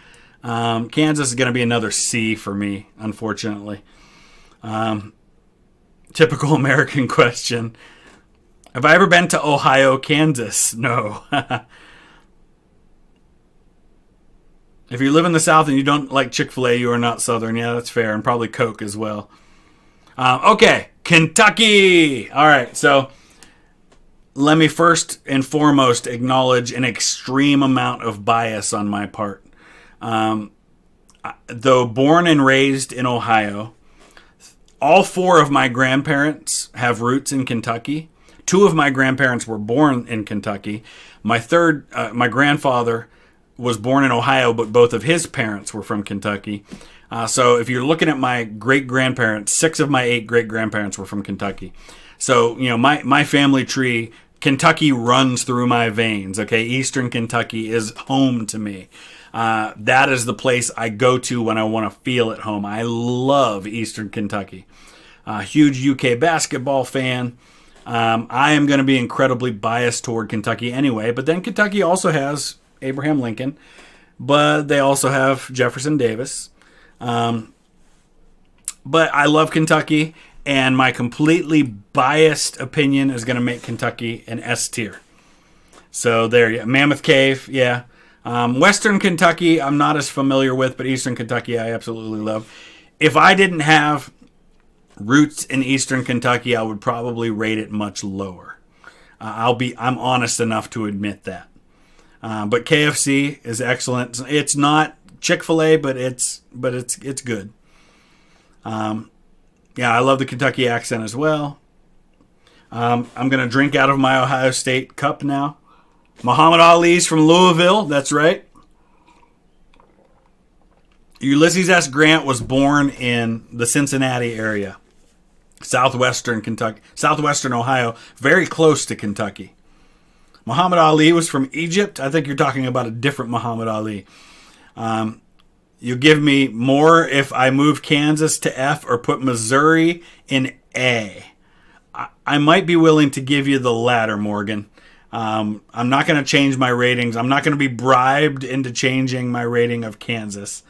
Kansas is going to be another C for me, unfortunately. Typical American question. Have I ever been to Ohio, Kansas? No. If you live in the South and you don't like Chick-fil-A, you are not Southern. Yeah, that's fair. And probably Coke as well. Okay, Kentucky. All right, so let me first and foremost acknowledge an extreme amount of bias on my part. Though born and raised in Ohio, all four of my grandparents have roots in Kentucky. Two of my grandparents were born in Kentucky. My grandfather was born in Ohio, but both of his parents were from Kentucky. So if you're looking at my great-grandparents, 6 of my 8 great-grandparents were from Kentucky. So, my family tree, Kentucky runs through my veins, okay? Eastern Kentucky is home to me. That is the place I go to when I want to feel at home. I love Eastern Kentucky. Huge UK basketball fan. I am going to be incredibly biased toward Kentucky anyway, but then Kentucky also has Abraham Lincoln, but they also have Jefferson Davis. But I love Kentucky, and my completely biased opinion is going to make Kentucky an S tier. So there you go. Mammoth Cave, yeah. Western Kentucky, I'm not as familiar with, but Eastern Kentucky, I absolutely love. If I didn't have roots in Eastern Kentucky, I would probably rate it much lower. I'm honest enough to admit that. But KFC is excellent. It's not Chick-fil-A, but it's good. I love the Kentucky accent as well. I'm going to drink out of my Ohio State cup now. Muhammad Ali's from Louisville. That's right. Ulysses S. Grant was born in the Cincinnati area, southwestern Kentucky, southwestern Ohio, very close to Kentucky. Muhammad Ali was from Egypt. I think you're talking about a different Muhammad Ali. You give me more if I move Kansas to F or put Missouri in A. I might be willing to give you the latter, Morgan. I'm not going to change my ratings. I'm not going to be bribed into changing my rating of Kansas.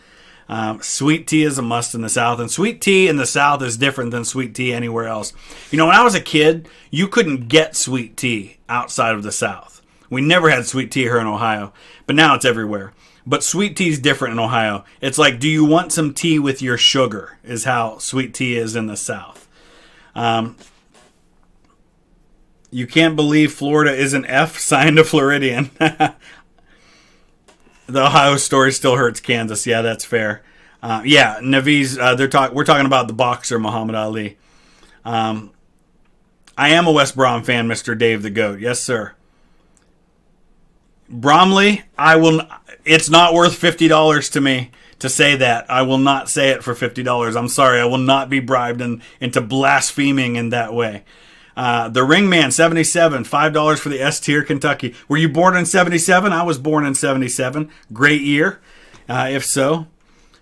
Sweet tea is a must in the South, and sweet tea in the South is different than sweet tea anywhere else. You know, when I was a kid, you couldn't get sweet tea outside of the South. We never had sweet tea here in Ohio, but now it's everywhere. But sweet tea is different in Ohio. It's like, do you want some tea with your sugar, is how sweet tea is in the South. You can't believe Florida is an F signed to Floridian. The Ohio story still hurts Kansas. Yeah, that's fair. Yeah, Naviz, we're talking about the boxer Muhammad Ali. I am a West Brom fan, Mr. Dave the Goat. Yes, sir. Bromley, it's not worth $50 to me to say that. I will not say it for $50. I'm sorry. I will not be bribed into blaspheming in that way. The Ringman, 77, $5 for the S tier, Kentucky. Were you born in 77? I was born in 77. Great year, if so.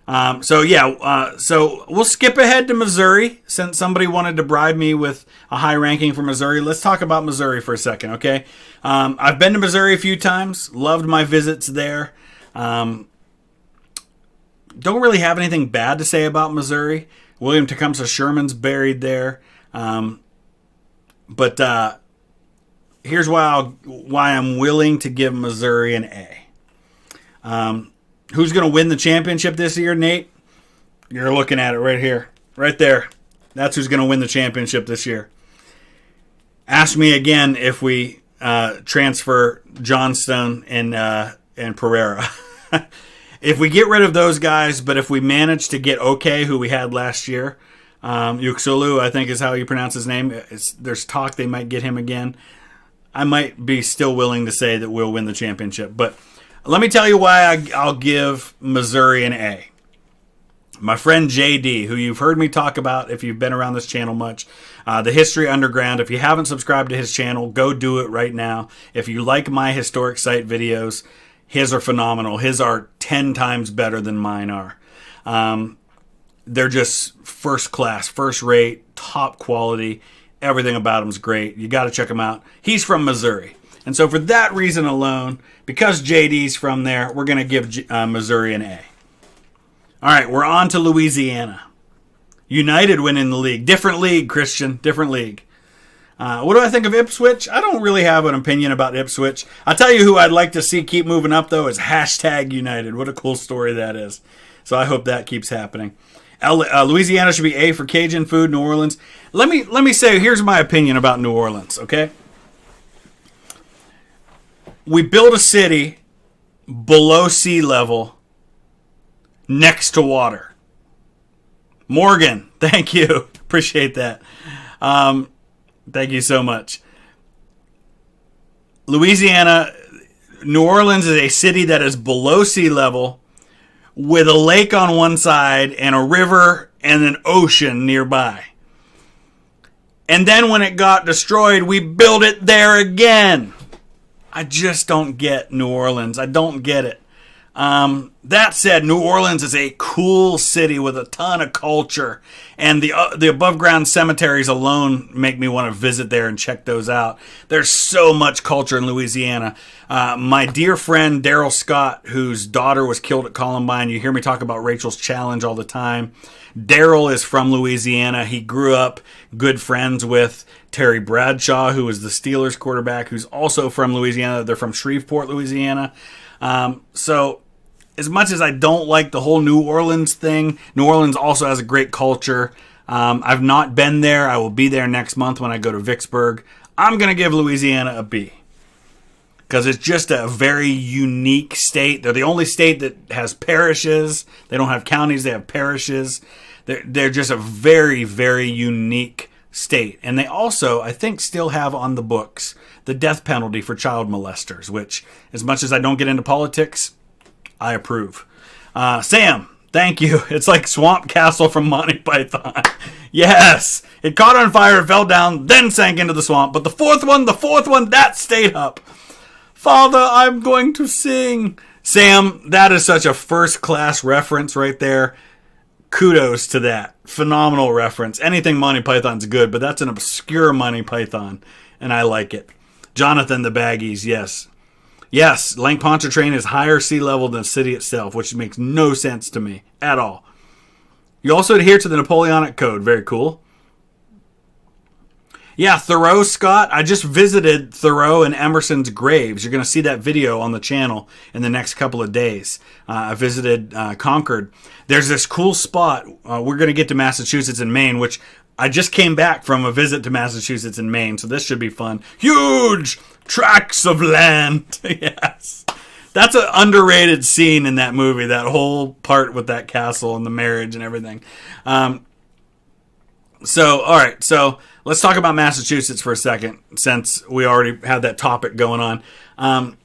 So we'll skip ahead to Missouri since somebody wanted to bribe me with a high ranking for Missouri. Let's talk about Missouri for a second, okay? I've been to Missouri a few times. Loved my visits there. Don't really have anything bad to say about Missouri. William Tecumseh Sherman's buried there. But here's why I'm willing to give Missouri an A. Who's going to win the championship this year, Nate? You're looking at it right here. Right there. That's who's going to win the championship this year. Ask me again if we transfer Johnstone and Pereira. If we get rid of those guys, but if we manage to get OK, who we had last year, Qethsegol, I think is how you pronounce his name. There's talk they might get him again. I might be still willing to say that we'll win the championship. But let me tell you why I'll give Missouri an A. My friend JD, who you've heard me talk about if you've been around this channel much, the History Underground. If you haven't subscribed to his channel, go do it right now. If you like my historic site videos, his are phenomenal. His are 10 times better than mine are. They're just first class, first rate, top quality. Everything about him's great. You got to check him out. He's from Missouri. And so for that reason alone, because JD's from there, we're going to give Missouri an A. All right, we're on to Louisiana. United winning the league. Different league, Christian. Different league. What do I think of Ipswich? I don't really have an opinion about Ipswich. I'll tell you who I'd like to see keep moving up, though, is #United. What a cool story that is. So I hope that keeps happening. Louisiana should be A for Cajun food. New Orleans. Let me say, here's my opinion about New Orleans, okay? We built a city below sea level next to water. Morgan, thank you. Appreciate that. Thank you so much. Louisiana, New Orleans is a city that is below sea level with a lake on one side and a river and an ocean nearby. And then when it got destroyed, we built it there again. I just don't get New Orleans. I don't get it. That said, New Orleans is a cool city with a ton of culture, and the above ground cemeteries alone make me want to visit there and check those out. There's so much culture in Louisiana. My dear friend Daryl Scott, whose daughter was killed at Columbine, you hear me talk about Rachel's Challenge all the time. Daryl is from Louisiana. He grew up good friends with Terry Bradshaw, who was the Steelers quarterback, who's also from Louisiana. They're from Shreveport, Louisiana. So as much as I don't like the whole New Orleans thing, New Orleans also has a great culture. I've not been there. I will be there next month when I go to Vicksburg. I'm going to give Louisiana a B because it's just a very unique state. They're the only state that has parishes. They don't have counties. They have parishes. They're just a very, very unique state. And they also, I think, still have on the books the death penalty for child molesters, which, as much as I don't get into politics, I approve. Sam, Thank you. It's like Swamp Castle from Monty Python. Yes. It caught on fire, fell down, then sank into the swamp. But the fourth one, that stayed up. Father, I'm going to sing. Sam, that is such a first-class reference right there. Kudos to that. Phenomenal reference. Anything Monty Python's good, but that's an obscure Monty Python, and I like it. Jonathan the Baggies, yes. Yes, Lake Pontchartrain is higher sea level than the city itself, which makes no sense to me at all. You also adhere to the Napoleonic Code. Very cool. Yeah, Thoreau, Scott. I just visited Thoreau and Emerson's graves. You're going to see that video on the channel in the next couple of days. I visited Concord. There's this cool spot. We're going to get to Massachusetts and Maine, which I just came back from a visit to Massachusetts and Maine, so this should be fun. Huge tracts of land. Yes. That's an underrated scene in that movie, that whole part with that castle and the marriage and everything. All right. So let's talk about Massachusetts for a second, since we already had that topic going on.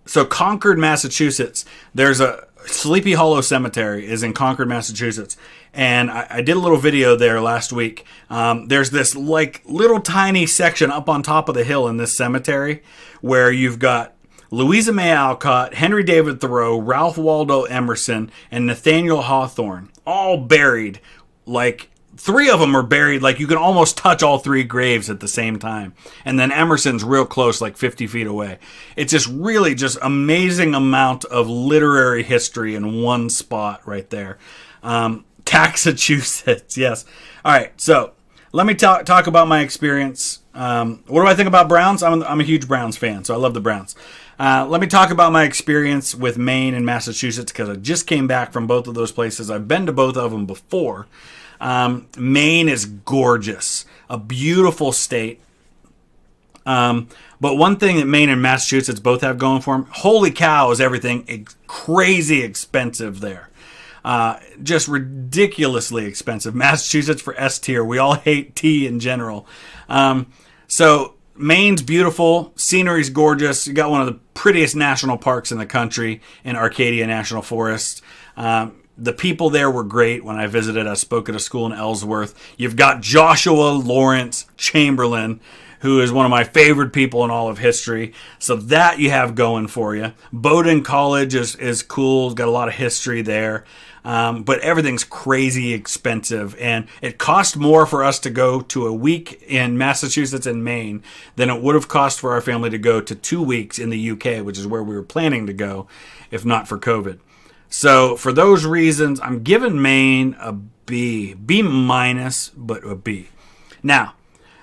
So Concord, Massachusetts, there's a Sleepy Hollow Cemetery is in Concord, Massachusetts. And I did a little video there last week. There's this like little tiny section up on top of the hill in this cemetery where you've got Louisa May Alcott, Henry David Thoreau, Ralph Waldo Emerson, and Nathaniel Hawthorne, all buried. Like, 3 of them are buried, like you can almost touch all 3 graves at the same time. And then Emerson's real close, like 50 feet away. It's just really just amazing amount of literary history in one spot right there. Massachusetts, yes. All right, so let me talk about my experience. What do I think about Browns? I'm a huge Browns fan, so I love the Browns. Let me talk about my experience with Maine and Massachusetts, because I just came back from both of those places. I've been to both of them before. Maine is gorgeous, a beautiful state. But one thing that Maine and Massachusetts both have going for them, holy cow, is everything crazy expensive there. Just ridiculously expensive. Massachusetts for S tier. We all hate T in general. So Maine's beautiful. Scenery's gorgeous. You got one of the prettiest national parks in the country in Arcadia National Forest. The people there were great when I visited. I spoke at a school in Ellsworth. You've got Joshua Lawrence Chamberlain, who is one of my favorite people in all of history. So that you have going for you. Bowdoin College is cool. It's got a lot of history there. But everything's crazy expensive. And it cost more for us to go to a week in Massachusetts and Maine than it would have cost for our family to go to 2 weeks in the UK, which is where we were planning to go, if not for COVID. So for those reasons, I'm giving Maine a B. B minus, but a B. Now,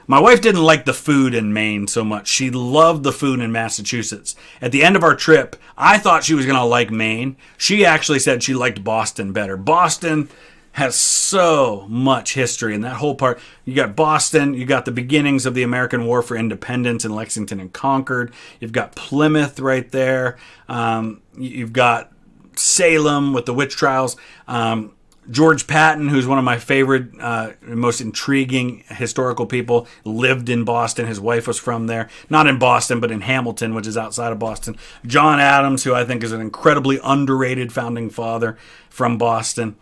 my wife didn't like the food in Maine so much. She loved the food in Massachusetts. At the end of our trip, I thought she was going to like Maine. She actually said she liked Boston better. Boston has so much history in that whole part. You got Boston, you got the beginnings of the American War for Independence in Lexington and Concord. You've got Plymouth right there. You've got Salem with the witch trials. George Patton, who's one of my favorite, most intriguing historical people, lived in Boston. His wife was from there. Not in Boston, but in Hamilton, which is outside of Boston. John Adams, who I think is an incredibly underrated founding father from Boston.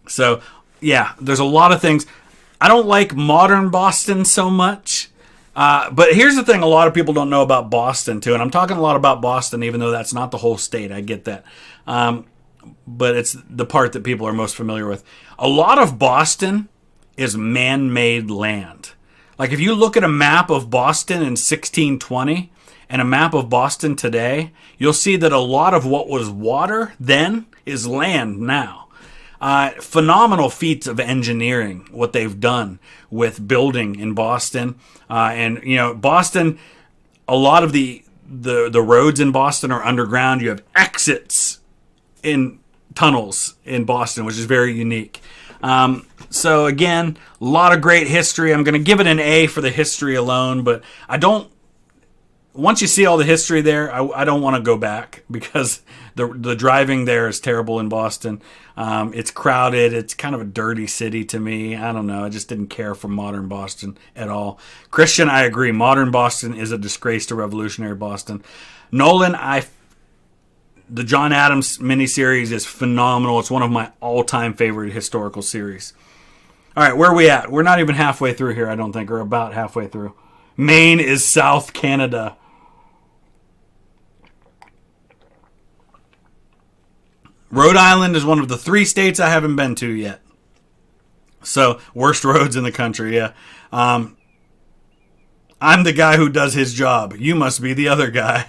So, yeah, there's a lot of things. I don't like modern Boston so much. But here's the thing a lot of people don't know about Boston, too. And I'm talking a lot about Boston, even though that's not the whole state. I get that. But it's the part that people are most familiar with. A lot of Boston is man-made land. Like if you look at a map of Boston in 1620 and a map of Boston today, you'll see that a lot of what was water then is land now. Phenomenal feats of engineering, what they've done with building in Boston. And, you know, Boston, a lot of the roads in Boston are underground. You have exits in tunnels in Boston, which is very unique. So again, a lot of great history. I'm going to give it an A for the history alone, but once you see all the history there, I don't want to go back because the driving there is terrible in Boston. It's crowded. It's kind of a dirty city to me. I don't know. I just didn't care for modern Boston at all. Christian, I agree. Modern Boston is a disgrace to revolutionary Boston. Nolan, The John Adams miniseries is phenomenal. It's one of my all-time favorite historical series. All right, where are we at? We're not even halfway through here, I don't think. We're about halfway through. Maine is South Canada. Rhode Island is one of the 3 states I haven't been to yet. So, worst roads in the country, yeah. I'm the guy who does his job. You must be the other guy.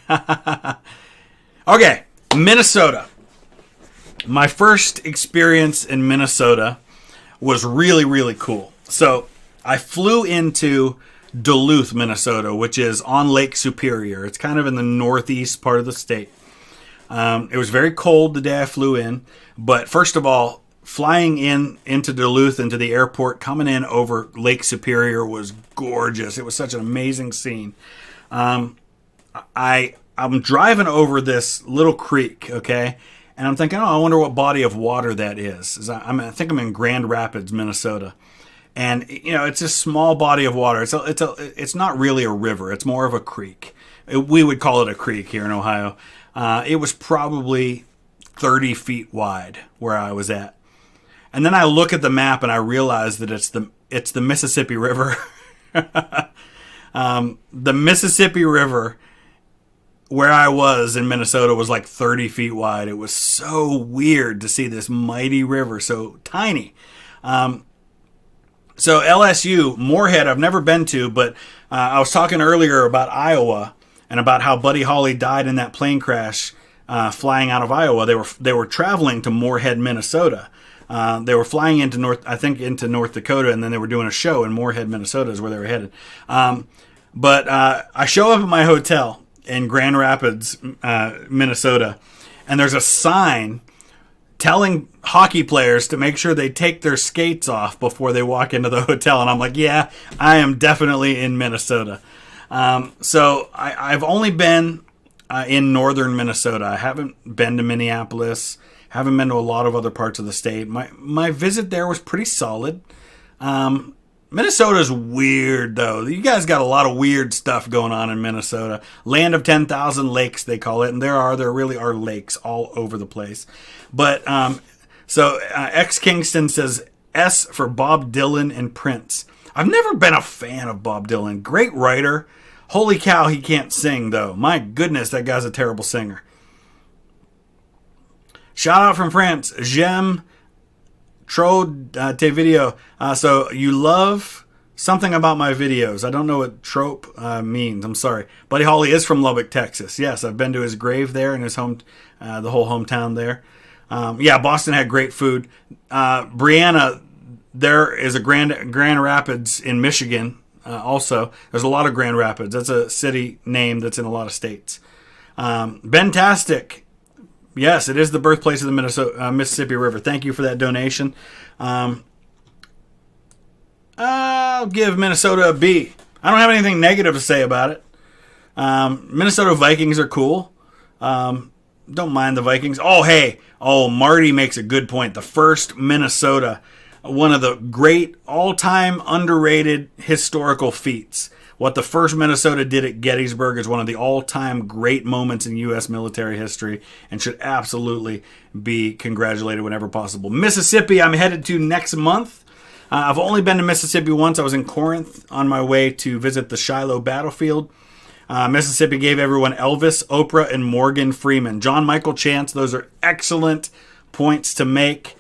Okay, Minnesota. My first experience in Minnesota was really, really cool. So, I flew into Duluth, Minnesota, which is on Lake Superior. It's kind of in the northeast part of the state. It was very cold the day I flew in, but first of all, flying into Duluth, into the airport, coming in over Lake Superior was gorgeous. It was such an amazing scene. I'm driving over this little creek, okay, and I'm thinking, I wonder what body of water that is. I think I'm in Grand Rapids, Minnesota. And, it's a small body of water. It's not really a river. It's more of a creek. We would call it a creek here in Ohio. It was probably 30 feet wide where I was at. And then I look at the map and I realize that it's the Mississippi River. The Mississippi River, where I was in Minnesota, was like 30 feet wide. It was so weird to see this mighty river, so tiny. So LSU, Moorhead, I've never been to, but I was talking earlier about Iowa and about how Buddy Holly died in that plane crash flying out of Iowa. They were traveling to Moorhead, Minnesota. They were flying into North Dakota, and then they were doing a show in Moorhead, Minnesota is where they were headed. But I show up at my hotel in Grand Rapids, Minnesota, and there's a sign telling hockey players to make sure they take their skates off before they walk into the hotel. And I'm like, yeah, I am definitely in Minnesota. So I've only been in northern Minnesota. I haven't been to Minneapolis. Haven't been to a lot of other parts of the state. My visit there was pretty solid. Minnesota's weird, though. You guys got a lot of weird stuff going on in Minnesota. Land of 10,000 lakes, they call it. And there really are lakes all over the place. But, X Kingston says S for Bob Dylan and Prince. I've never been a fan of Bob Dylan. Great writer. Holy cow, he can't sing, though. My goodness, that guy's a terrible singer. Shout out from France. J'aime trop tes videos. So you love something about my videos. I don't know what trope means. I'm sorry. Buddy Holly is from Lubbock, Texas. Yes, I've been to his grave there and his home, the whole hometown there. Boston had great food. Brianna, there is a Grand Rapids in Michigan. Also, there's a lot of Grand Rapids. That's a city name that's in a lot of states. Bentastic. Yes, it is the birthplace of the Mississippi River. Thank you for that donation. I'll give Minnesota a B. I don't have anything negative to say about it. Minnesota Vikings are cool. Don't mind the Vikings. Marty makes a good point. The first Minnesota, one of the great all-time underrated historical feats. What the first Minnesota did at Gettysburg is one of the all-time great moments in U.S. military history and should absolutely be congratulated whenever possible. Mississippi, I'm headed to next month. I've only been to Mississippi once. I was in Corinth on my way to visit the Shiloh battlefield. Mississippi gave everyone Elvis, Oprah, and Morgan Freeman. John Michael Chance, those are excellent points to make.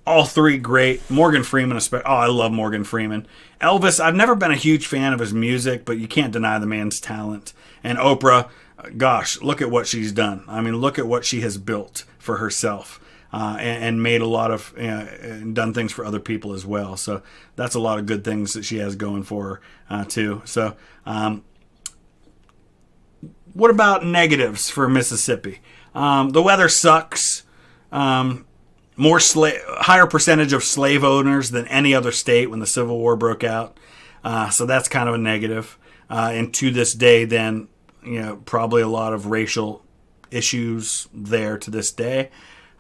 All three great. Morgan Freeman, especially. Oh, I love Morgan Freeman. Elvis, I've never been a huge fan of his music, but you can't deny the man's talent. And Oprah, gosh, look at what she's done. I mean, look at what she has built for herself and made a lot of, and done things for other people as well. So that's a lot of good things that she has going for her, too. So what about negatives for Mississippi? The weather sucks. Higher percentage of slave owners than any other state when the Civil War broke out. So that's kind of a negative. And to this day, then, probably a lot of racial issues there to this day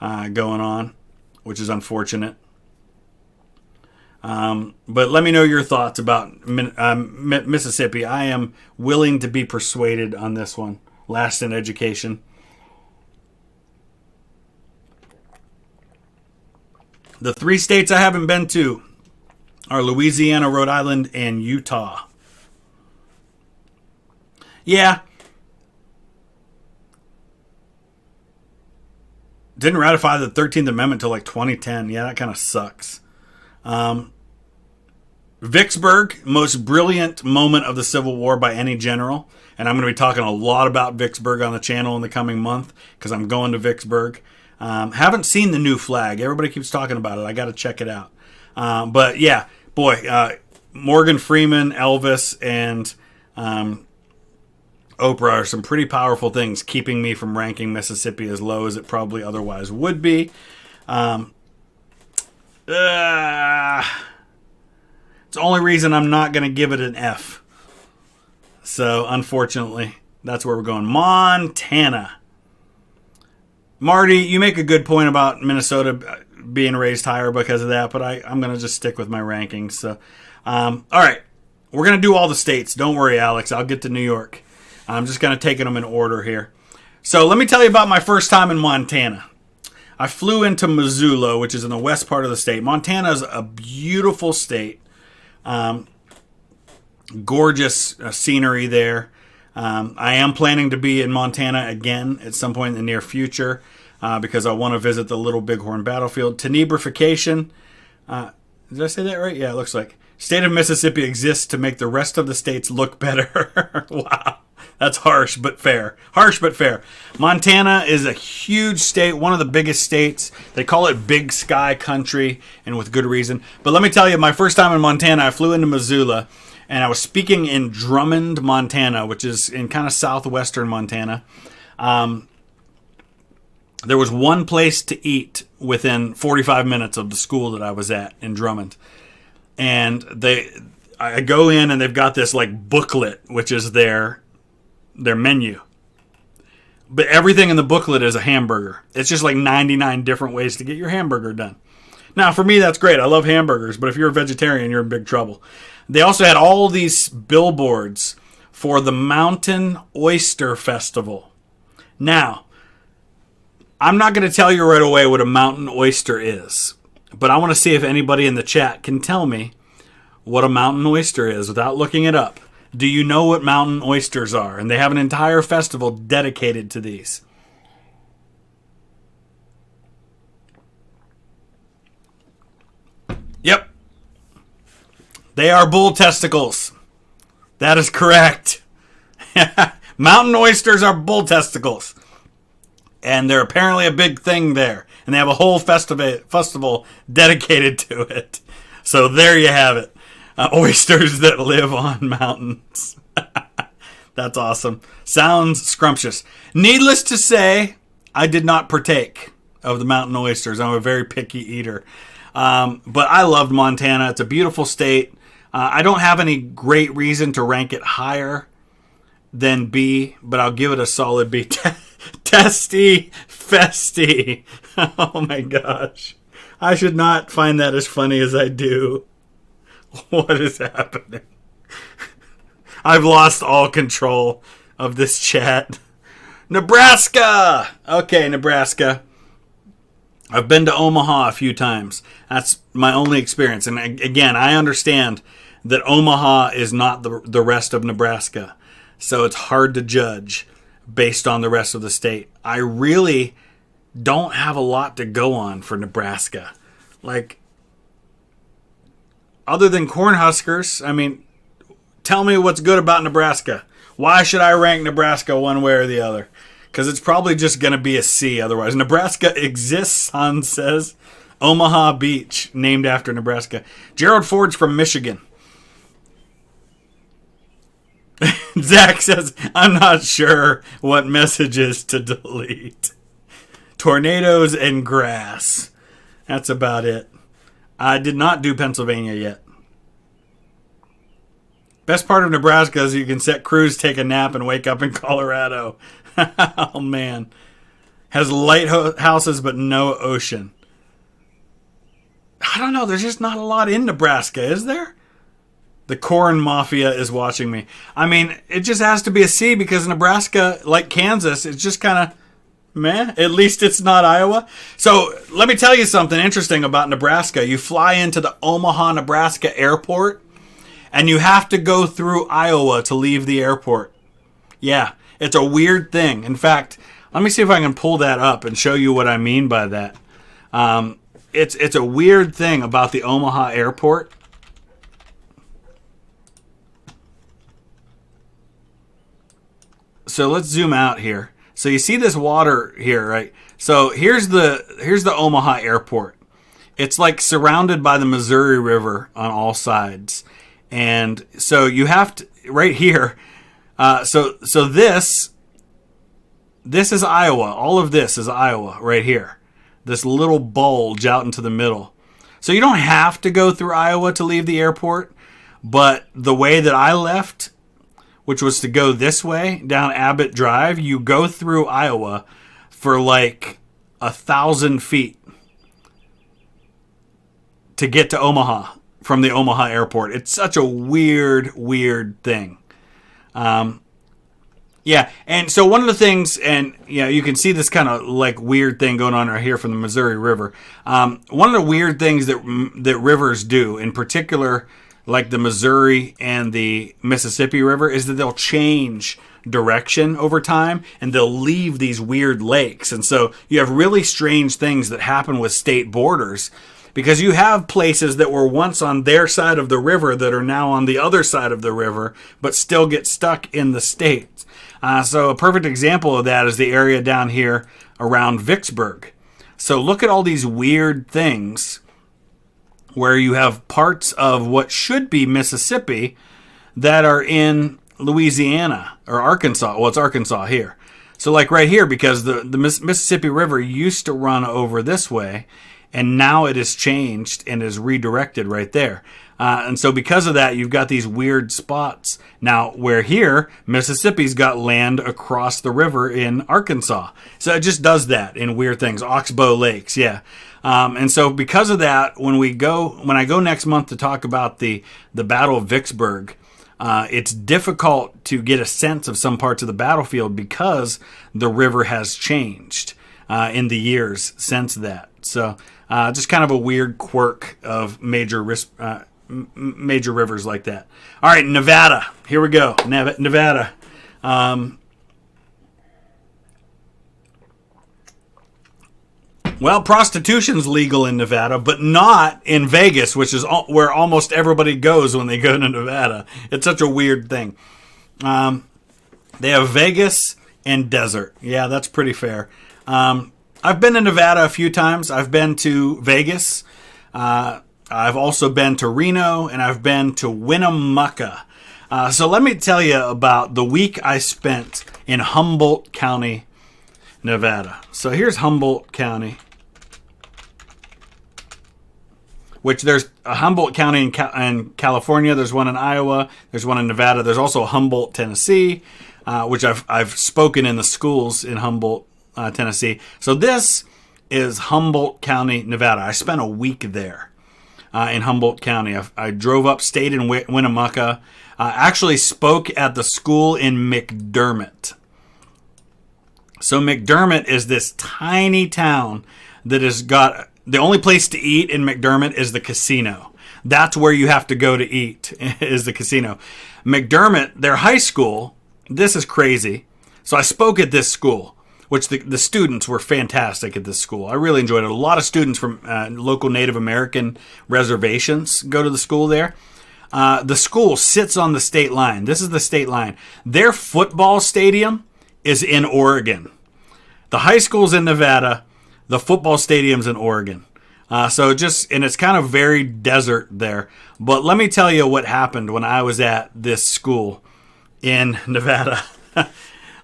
going on, which is unfortunate. But let me know your thoughts about Mississippi. I am willing to be persuaded on this one. Last in education. The 3 states I haven't been to are Louisiana, Rhode Island, and Utah. Yeah. Didn't ratify the 13th Amendment till like 2010. Yeah, that kind of sucks. Vicksburg, most brilliant moment of the Civil War by any general. And I'm going to be talking a lot about Vicksburg on the channel in the coming month because I'm going to Vicksburg. Haven't seen the new flag. Everybody keeps talking about it. I got to check it out. But yeah, boy, Morgan Freeman, Elvis, and Oprah are some pretty powerful things keeping me from ranking Mississippi as low as it probably otherwise would be. It's the only reason I'm not going to give it an F. So, unfortunately, that's where we're going. Montana. Marty, you make a good point about Minnesota being raised higher because of that, but I'm going to just stick with my rankings. So, all right. We're going to do all the states. Don't worry, Alex. I'll get to New York. I'm just kind of taking them in order here. So let me tell you about my first time in Montana. I flew into Missoula, which is in the west part of the state. Montana is a beautiful state. Gorgeous scenery there. I am planning to be in Montana again at some point in the near future because I want to visit the Little Bighorn Battlefield. Tenebrification. Did I say that right? Yeah, it looks like. State of Mississippi exists to make the rest of the states look better. Wow. That's harsh but fair. Harsh but fair. Montana is a huge state, one of the biggest states. They call it Big Sky Country, and with good reason. But let me tell you, my first time in Montana, I flew into Missoula, and I was speaking in Drummond, Montana, which is in kind of southwestern Montana. There was one place to eat within 45 minutes of the school that I was at in Drummond. And I go in, and they've got this like booklet, which is their menu. But everything in the booklet is a hamburger. It's just like 99 different ways to get your hamburger done. Now, for me, that's great. I love hamburgers, but if you're a vegetarian, you're in big trouble. They also had all these billboards for the Mountain Oyster Festival. Now, I'm not going to tell you right away what a mountain oyster is, but I want to see if anybody in the chat can tell me what a mountain oyster is without looking it up. Do you know what mountain oysters are? And they have an entire festival dedicated to these. Yep. They are bull testicles. That is correct. Mountain oysters are bull testicles. And they're apparently a big thing there. And they have a whole festival dedicated to it. So there you have it. Oysters that live on mountains. That's awesome. Sounds scrumptious. Needless to say, I did not partake of the mountain oysters. I'm a very picky eater. But I loved Montana. It's a beautiful state. I don't have any great reason to rank it higher than B, but I'll give it a solid B. Testy festy. Oh my gosh. I should not find that as funny as I do. What is happening? I've lost all control of this chat. Nebraska! Okay, Nebraska. I've been to Omaha a few times. That's my only experience. And again, I understand that Omaha is not the rest of Nebraska. So it's hard to judge based on the rest of the state. I really don't have a lot to go on for Nebraska. Like, other than Cornhuskers, I mean, tell me what's good about Nebraska. Why should I rank Nebraska one way or the other? Because it's probably just going to be a C otherwise. Nebraska exists, Hans says. Omaha Beach, named after Nebraska. Gerald Ford's from Michigan. Zach says, I'm not sure what messages to delete. Tornadoes and grass. That's about it. I did not do Pennsylvania yet. Best part of Nebraska is you can set cruise, take a nap, and wake up in Colorado. Oh, man. Has lighthouses but no ocean. I don't know. There's just not a lot in Nebraska, is there? The corn mafia is watching me. I mean, it just has to be a C because Nebraska, like Kansas, it's just kind of Meh. At least it's not Iowa. So let me tell you something interesting about Nebraska. You fly into the Omaha, Nebraska airport, and you have to go through Iowa to leave the airport. Yeah, it's a weird thing. In fact, let me see if I can pull that up and show you what I mean by that. It's a weird thing about the Omaha airport. So let's zoom out here. So you see this water here, right? So here's the Omaha airport. It's like surrounded by the Missouri River on all sides. And so you have to, right here, so this is Iowa. All of this is Iowa right here. This little bulge out into the middle. So you don't have to go through Iowa to leave the airport, but the way that I left, which was to go this way down Abbott Drive, you go through Iowa for like 1,000 feet to get to Omaha from the Omaha airport. It's such a weird thing. Yeah, and so one of the things, and you can see this kind of like weird thing going on right here from the Missouri River. One of the weird things that rivers do, in particular, like the Missouri and the Mississippi River, is that they'll change direction over time and they'll leave these weird lakes. And so you have really strange things that happen with state borders, because you have places that were once on their side of the river that are now on the other side of the river, but still get stuck in the state. So a perfect example of that is the area down here around Vicksburg. So look at all these weird things where you have parts of what should be Mississippi that are in Louisiana or Arkansas. Well, it's Arkansas here. So like right here, because the Mississippi River used to run over this way, and now it has changed and is redirected right there. And so because of that, you've got these weird spots. Now, where here, Mississippi's got land across the river in Arkansas. So it just does that in weird things. Oxbow Lakes, yeah. And so because of that, when I go next month to talk about the Battle of Vicksburg, it's difficult to get a sense of some parts of the battlefield because the river has changed in the years since that. So just kind of a weird quirk of major rivers like that. All right, Nevada. Here we go. Nevada. Well, prostitution's legal in Nevada, but not in Vegas, which is where almost everybody goes when they go to Nevada. It's such a weird thing. They have Vegas and desert. Yeah, that's pretty fair. I've been to Nevada a few times. I've been to Vegas. I've also been to Reno, and I've been to Winnemucca. So let me tell you about the week I spent in Humboldt County, Nevada. So here's Humboldt County, which there's a Humboldt County in California. There's one in Iowa. There's one in Nevada. There's also Humboldt, Tennessee, which I've spoken in the schools in Humboldt, Tennessee. So this is Humboldt County, Nevada. I spent a week there in Humboldt County. I drove upstate in Winnemucca. Actually spoke at the school in McDermott. So McDermott is this tiny town that has got, the only place to eat in McDermott is the casino. That's where you have to go to eat, is the casino. McDermott, their high school, this is crazy. So I spoke at this school, which the students were fantastic at this school. I really enjoyed it. A lot of students from local Native American reservations go to the school there. The school sits on the state line. This is the state line. Their football stadium is in Oregon. The high school's in Nevada. The football stadium's in Oregon. And it's kind of very desert there. But let me tell you what happened when I was at this school in Nevada.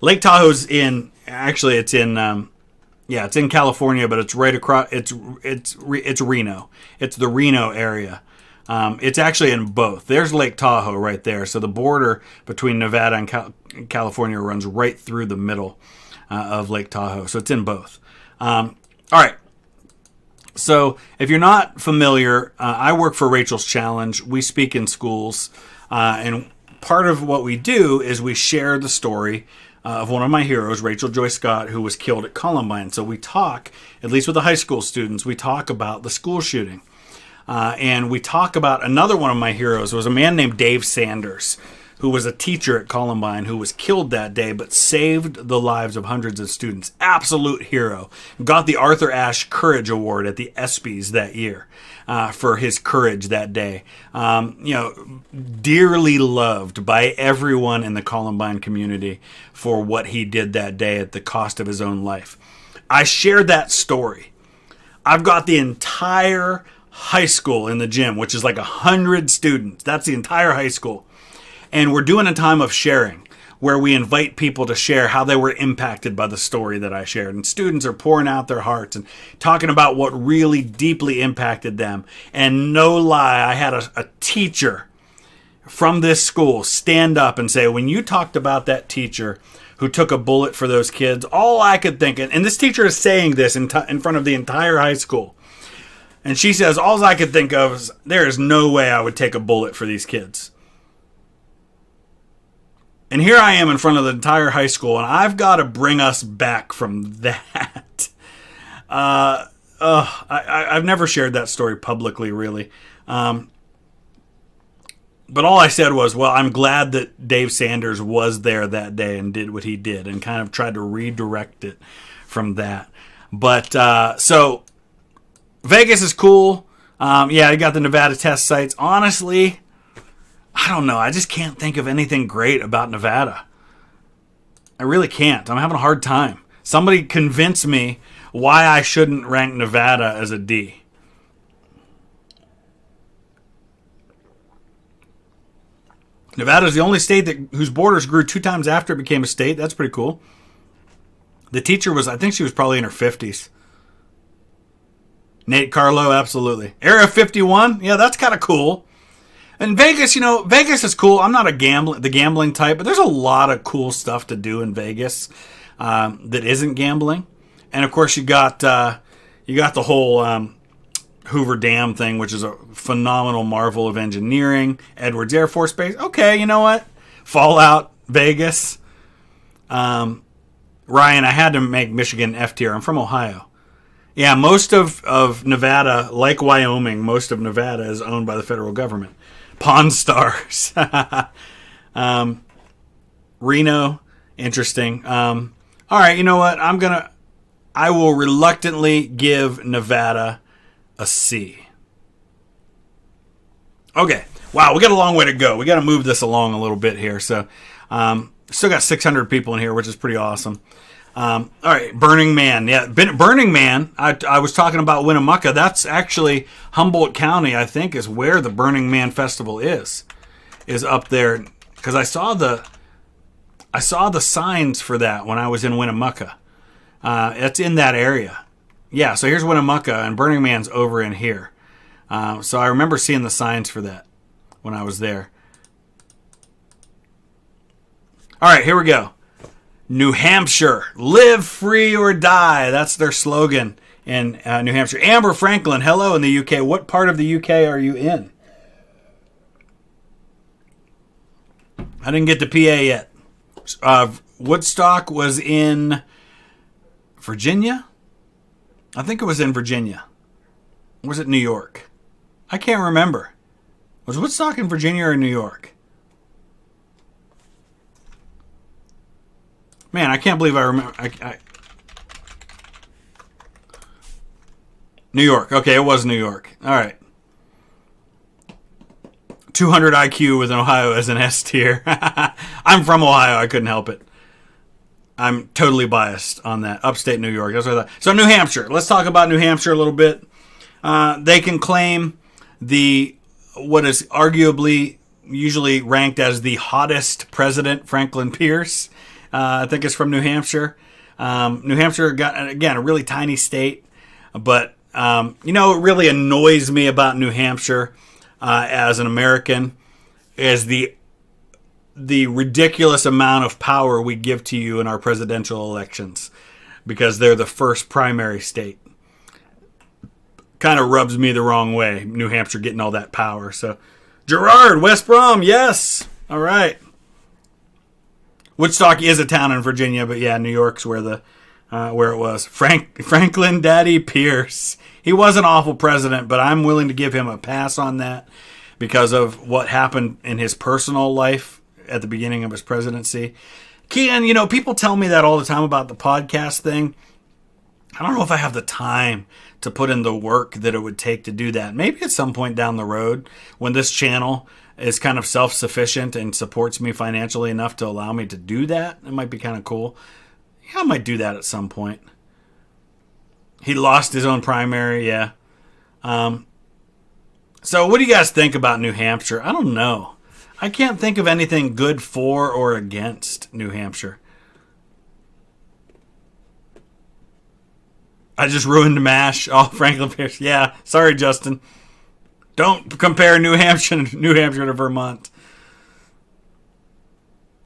Lake Tahoe's it's in California, but it's right across, it's Reno. It's the Reno area. It's actually in both. There's Lake Tahoe right there. So the border between Nevada and California runs right through the middle of Lake Tahoe. So it's in both. All right. So if you're not familiar, I work for Rachel's Challenge. We speak in schools. And part of what we do is we share the story of one of my heroes, Rachel Joy Scott, who was killed at Columbine. So we talk, at least with the high school students, we talk about the school shooting. And we talk about another one of my heroes. It was a man named Dave Sanders, who was a teacher at Columbine, who was killed that day, but saved the lives of hundreds of students. Absolute hero. Got the Arthur Ashe Courage Award at the ESPYs that year for his courage that day. Dearly loved by everyone in the Columbine community for what he did that day at the cost of his own life. I shared that story. I've got the entire high school in the gym, which is like 100 students. That's the entire high school. And we're doing a time of sharing where we invite people to share how they were impacted by the story that I shared. And students are pouring out their hearts and talking about what really deeply impacted them. And no lie, I had a teacher from this school stand up and say, when you talked about that teacher who took a bullet for those kids, all I could think, and this teacher is saying this in front of the entire high school. And she says, all I could think of is, there is no way I would take a bullet for these kids. And here I am in front of the entire high school, and I've got to bring us back from that. I've never shared that story publicly, really. But all I said was, well, I'm glad that Dave Sanders was there that day and did what he did and kind of tried to redirect it from that. But so Vegas is cool. You got the Nevada test sites. Honestly, I don't know. I just can't think of anything great about Nevada. I really can't. I'm having a hard time. Somebody convince me why I shouldn't rank Nevada as a D. Nevada is the only state whose borders grew 2 times after it became a state. That's pretty cool. The teacher I think she was probably in her 50s. Nate Carlo, absolutely. Area 51, yeah, that's kind of cool. And Vegas, Vegas is cool. I'm not the gambling type, but there's a lot of cool stuff to do in Vegas that isn't gambling. And of course, you got the whole Hoover Dam thing, which is a phenomenal marvel of engineering. Edwards Air Force Base. Okay, you know what? Fallout, Vegas. Ryan, I had to make Michigan F tier. I'm from Ohio. Yeah, most of Nevada, like Wyoming, most of Nevada is owned by the federal government. Pawn Stars. Reno, interesting. All right, you know what? I will reluctantly give Nevada a C. Okay. Wow, we got a long way to go. We got to move this along a little bit here. So, still got 600 people in here, which is pretty awesome. All right, Burning Man. Yeah, Burning Man, I was talking about Winnemucca. That's actually Humboldt County, I think, is where the Burning Man Festival is up there. Because I saw the signs for that when I was in Winnemucca. It's in that area. Yeah, so here's Winnemucca, and Burning Man's over in here. So I remember seeing the signs for that when I was there. All right, here we go. New Hampshire, live free or die. That's their slogan in New Hampshire. Amber Franklin, hello in the UK. What part of the UK are you in? I didn't get to PA yet. Woodstock was in Virginia? I think it was in Virginia. Or was it New York? I can't remember. Was Woodstock in Virginia or New York? Man, I can't believe I remember. New York. Okay, it was New York. All right. 200 IQ with an Ohio as an S tier. I'm from Ohio. I couldn't help it. I'm totally biased on that. Upstate New York. That's what I thought. So New Hampshire. Let's talk about New Hampshire a little bit. They can claim what is arguably usually ranked as the hottest president, Franklin Pierce. I think it's from New Hampshire. New Hampshire got, again, a really tiny state. But, what really annoys me about New Hampshire as an American is the ridiculous amount of power we give to you in our presidential elections because they're the first primary state. Kind of rubs me the wrong way, New Hampshire getting all that power. So, Gerard, West Brom, yes. All right. Woodstock is a town in Virginia, but yeah, New York's where it was. Franklin Daddy Pierce. He was an awful president, but I'm willing to give him a pass on that because of what happened in his personal life at the beginning of his presidency. Kean, people tell me that all the time about the podcast thing. I don't know if I have the time to put in the work that it would take to do that. Maybe at some point down the road when this channel is kind of self-sufficient and supports me financially enough to allow me to do that, it might be kind of cool. Yeah, I might do that at some point. He lost his own primary, yeah. So what do you guys think about New Hampshire? I don't know. I can't think of anything good for or against New Hampshire. I just ruined MASH. Oh, Franklin Pierce. Yeah, sorry, Justin. Don't compare New Hampshire to Vermont.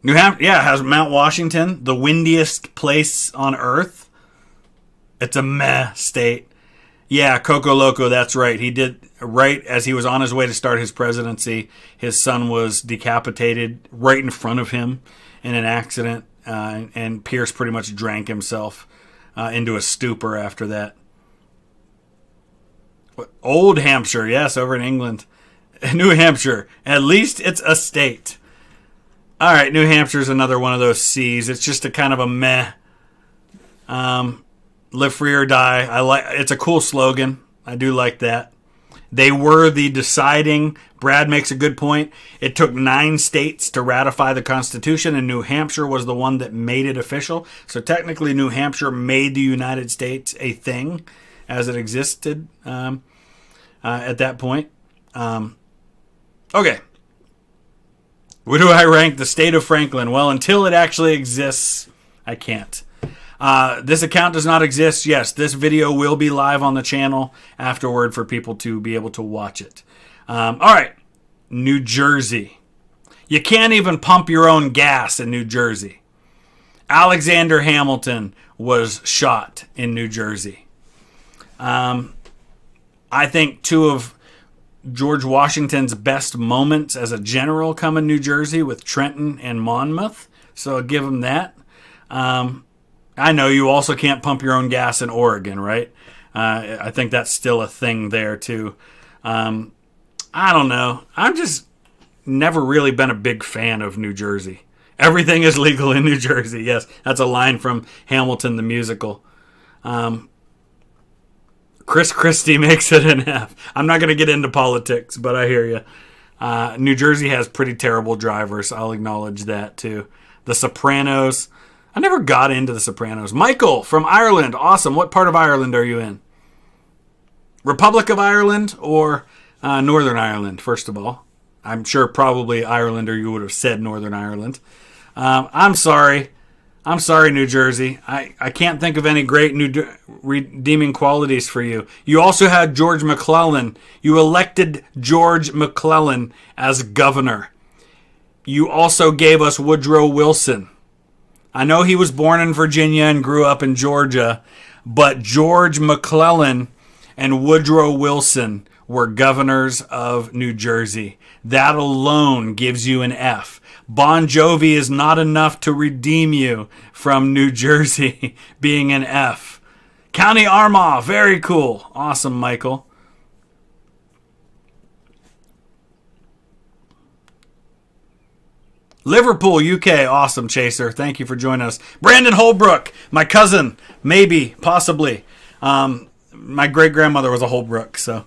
New Hampshire, yeah, has Mount Washington, the windiest place on Earth. It's a meh state. Yeah, Coco Loco, that's right. He did, right as he was on his way to start his presidency, his son was decapitated right in front of him in an accident, and Pierce pretty much drank himself into a stupor after that. Old Hampshire, yes, over in England. New Hampshire, at least it's a state. All right, New Hampshire's another one of those C's. It's just a kind of a meh. Live free or die. It's a cool slogan. I do like that. They were the deciding. Brad makes a good point. It took 9 states to ratify the Constitution, and New Hampshire was the one that made it official. So technically, New Hampshire made the United States a thing as it existed at that point. Okay. Where do I rank the state of Franklin? Well, until it actually exists, I can't. This account does not exist. Yes, this video will be live on the channel afterward for people to be able to watch it. All right, New Jersey. You can't even pump your own gas in New Jersey. Alexander Hamilton was shot in New Jersey. I think 2 of George Washington's best moments as a general come in New Jersey with Trenton and Monmouth, so I'll give him that. I know you also can't pump your own gas in Oregon, right? I think that's still a thing there, too. I don't know. I've just never really been a big fan of New Jersey. Everything is legal in New Jersey. Yes, that's a line from Hamilton the musical. Chris Christie makes it an F. I'm not going to get into politics, but I hear you. New Jersey has pretty terrible drivers. I'll acknowledge that, too. The Sopranos. I never got into The Sopranos. Michael from Ireland. Awesome. What part of Ireland are you in? Republic of Ireland or Northern Ireland, first of all? I'm sure probably Ireland, or you would have said Northern Ireland. I'm sorry. I'm sorry, New Jersey. I can't think of any great redeeming qualities for you. You also had George McClellan. You elected George McClellan as governor. You also gave us Woodrow Wilson. I know he was born in Virginia and grew up in Georgia, but George McClellan and Woodrow Wilson were governors of New Jersey. That alone gives you an F. Bon Jovi is not enough to redeem you from New Jersey being an F. County Armagh, very cool. Awesome, Michael. Liverpool, UK, awesome, Chaser. Thank you for joining us. Brandon Holbrook, my cousin, maybe, possibly. My great-grandmother was a Holbrook, so.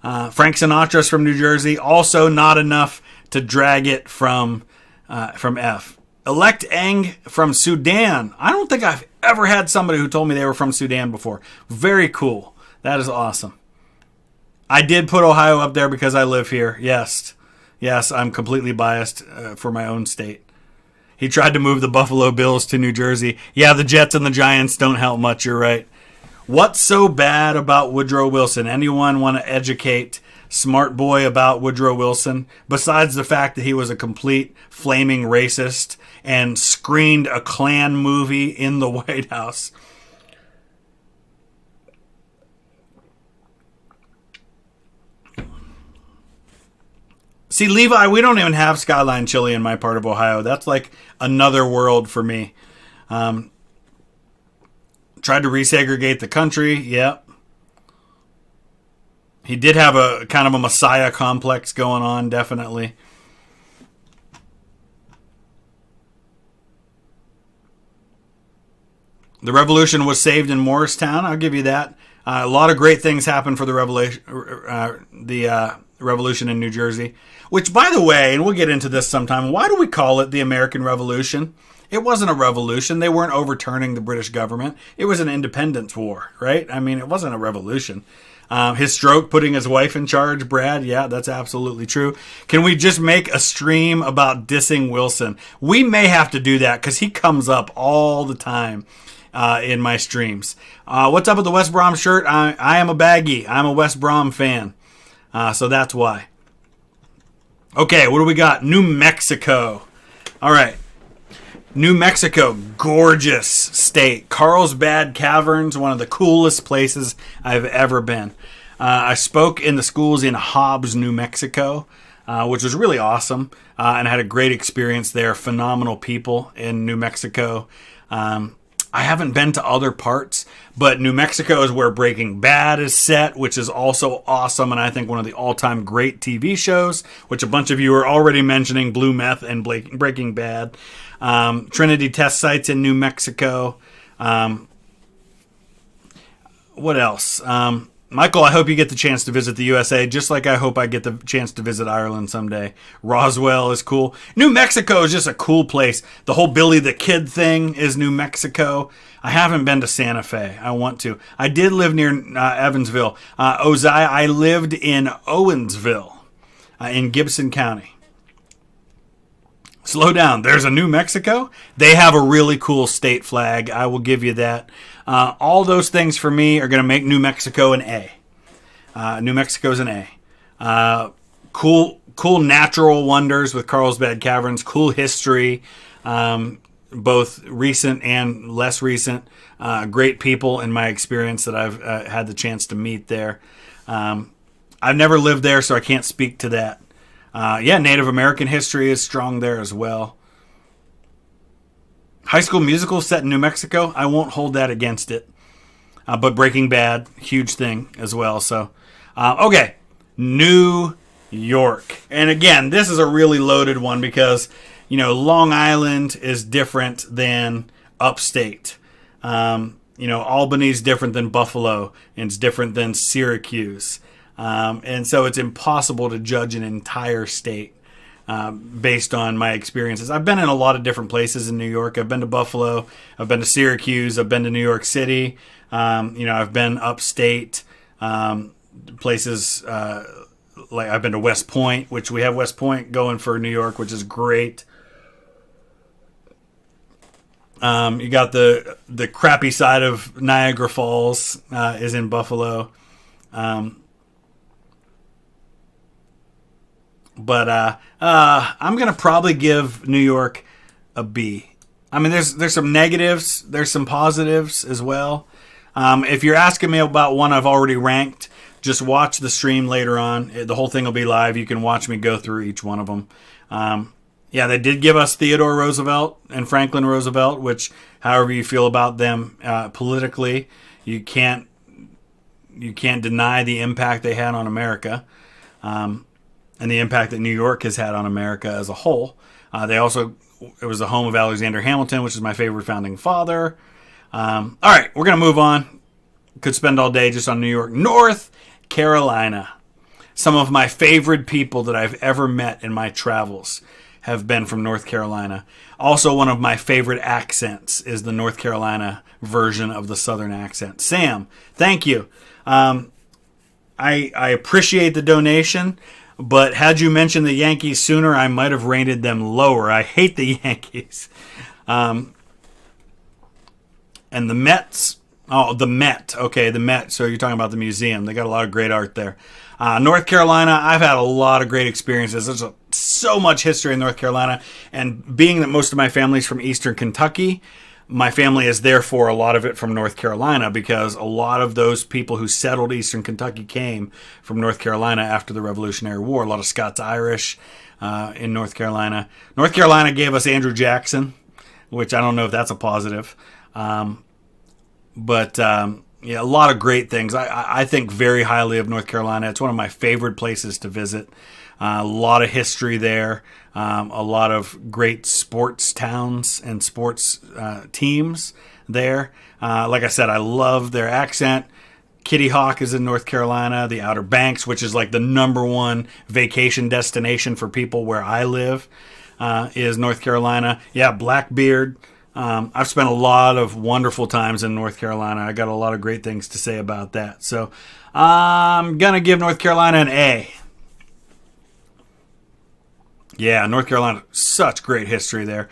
Frank Sinatra's from New Jersey, also not enough to drag it from F. Elect Eng from Sudan. I don't think I've ever had somebody who told me they were from Sudan before. Very cool. That is awesome. I did put Ohio up there because I live here, yes. Yes, I'm completely biased for my own state. He tried to move the Buffalo Bills to New Jersey. Yeah, the Jets and the Giants don't help much, you're right. What's so bad about Woodrow Wilson? Anyone want to educate Smart Boy about Woodrow Wilson? Besides the fact that he was a complete flaming racist and screened a Klan movie in the White House. See, Levi, we don't even have skyline chili in my part of Ohio. That's like another world for me. Tried to resegregate the country. Yep. He did have a kind of a messiah complex going on, definitely. The revolution was saved in Morristown. I'll give you that. A lot of great things happened for the revolution in New Jersey. Which, by the way, and we'll get into this sometime, why do we call it the American Revolution? It wasn't a revolution. They weren't overturning the British government. It was an independence war, right? I mean, it wasn't a revolution. His stroke putting his wife in charge, Brad, yeah, that's absolutely true. Can we just make a stream about dissing Wilson? We may have to do that because he comes up all the time in my streams. What's up with the West Brom shirt? I am a baggie. I'm a West Brom fan. So that's why. Okay, what do we got? New Mexico. All right. New Mexico, gorgeous state. Carlsbad Caverns, one of the coolest places I've ever been. I spoke in the schools in Hobbs, New Mexico, which was really awesome, and I had a great experience there. Phenomenal people in New Mexico. I haven't been to other parts, but New Mexico is where Breaking Bad is set, which is also awesome, and I think one of the all-time great TV shows, which a bunch of you are already mentioning, Blue Meth and Breaking Bad. Trinity test sites in New Mexico. What else? Michael, I hope you get the chance to visit the USA, just like I hope I get the chance to visit Ireland someday. Roswell is cool. New Mexico is just a cool place. The whole Billy the Kid thing is New Mexico. I haven't been to Santa Fe. I want to. I did live near Evansville. Ozai, I lived in Owensville in Gibson County. Slow down. There's a New Mexico. They have a really cool state flag. I will give you that. All those things for me are going to make New Mexico an A. New Mexico's an A. Cool natural wonders with Carlsbad Caverns. Cool history, both recent and less recent. Great people in my experience that I've had the chance to meet there. I've never lived there, so I can't speak to that. Native American history is strong there as well. High School Musical set in New Mexico. I won't hold that against it. But Breaking Bad, huge thing as well. So, okay. New York. And again, this is a really loaded one because, Long Island is different than upstate. Albany's different than Buffalo, and it's different than Syracuse. And so it's impossible to judge an entire state based on my experiences. I've been in a lot of different places in New York. I've been to Buffalo. I've been to Syracuse. I've been to New York City. I've been upstate places like I've been to West Point, which we have West Point going for New York, which is great. You got the crappy side of Niagara Falls is in Buffalo. But I'm going to probably give New York a B. I mean, there's some negatives. There's some positives as well. If you're asking me about one I've already ranked, just watch the stream later on. The whole thing will be live. You can watch me go through each one of them. They did give us Theodore Roosevelt and Franklin Roosevelt, which, however you feel about them politically, you can't deny the impact they had on America. And the impact that New York has had on America as a whole. It was the home of Alexander Hamilton, which is my favorite founding father. All right, we're going to move on. Could spend all day just on New York. North Carolina. Some of my favorite people that I've ever met in my travels have been from North Carolina. Also, one of my favorite accents is the North Carolina version of the Southern accent. Sam, thank you. I appreciate the donation. But had you mentioned the Yankees sooner, I might have rated them lower. I hate the Yankees. And the Mets. Oh, the Met. Okay, the Met. So you're talking about the museum. They got a lot of great art there. North Carolina, I've had a lot of great experiences. There's so much history in North Carolina. And being that most of my family's from Eastern Kentucky, my family is therefore a lot of it from North Carolina, because a lot of those people who settled eastern Kentucky came from North Carolina after the Revolutionary War. A lot of Scots-Irish in North Carolina. North Carolina gave us Andrew Jackson, which I don't know if that's a positive. But yeah, a lot of great things. I think very highly of North Carolina. It's one of my favorite places to visit. A lot of history there. A lot of great sports towns and sports teams there. Like I said, I love their accent. Kitty Hawk is in North Carolina. The Outer Banks, which is like the #1 vacation destination for people where I live, is North Carolina. Yeah, Blackbeard. I've spent a lot of wonderful times in North Carolina. I got a lot of great things to say about that. So I'm going to give North Carolina an A. Yeah, North Carolina, such great history there.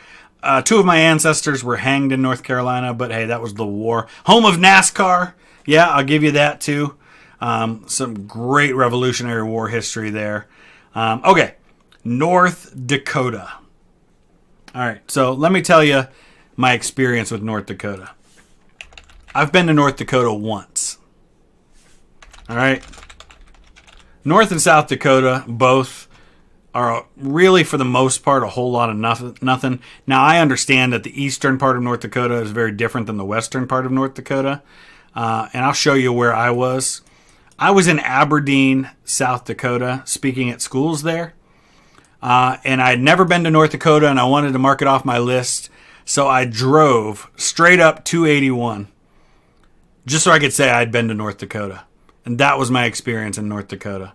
2 of my ancestors were hanged in North Carolina, but hey, that was the war. Home of NASCAR. Yeah, I'll give you that too. Some great Revolutionary War history there. Okay, North Dakota. All right, so let me tell you my experience with North Dakota. I've been to North Dakota once. All right. North and South Dakota both are really, for the most part, a whole lot of nothing. Now, I understand that the eastern part of North Dakota is very different than the western part of North Dakota. And I'll show you where I was. I was in Aberdeen, South Dakota, speaking at schools there. And I had never been to North Dakota, and I wanted to mark it off my list. So I drove straight up 281 just so I could say I'd been to North Dakota. And that was my experience in North Dakota.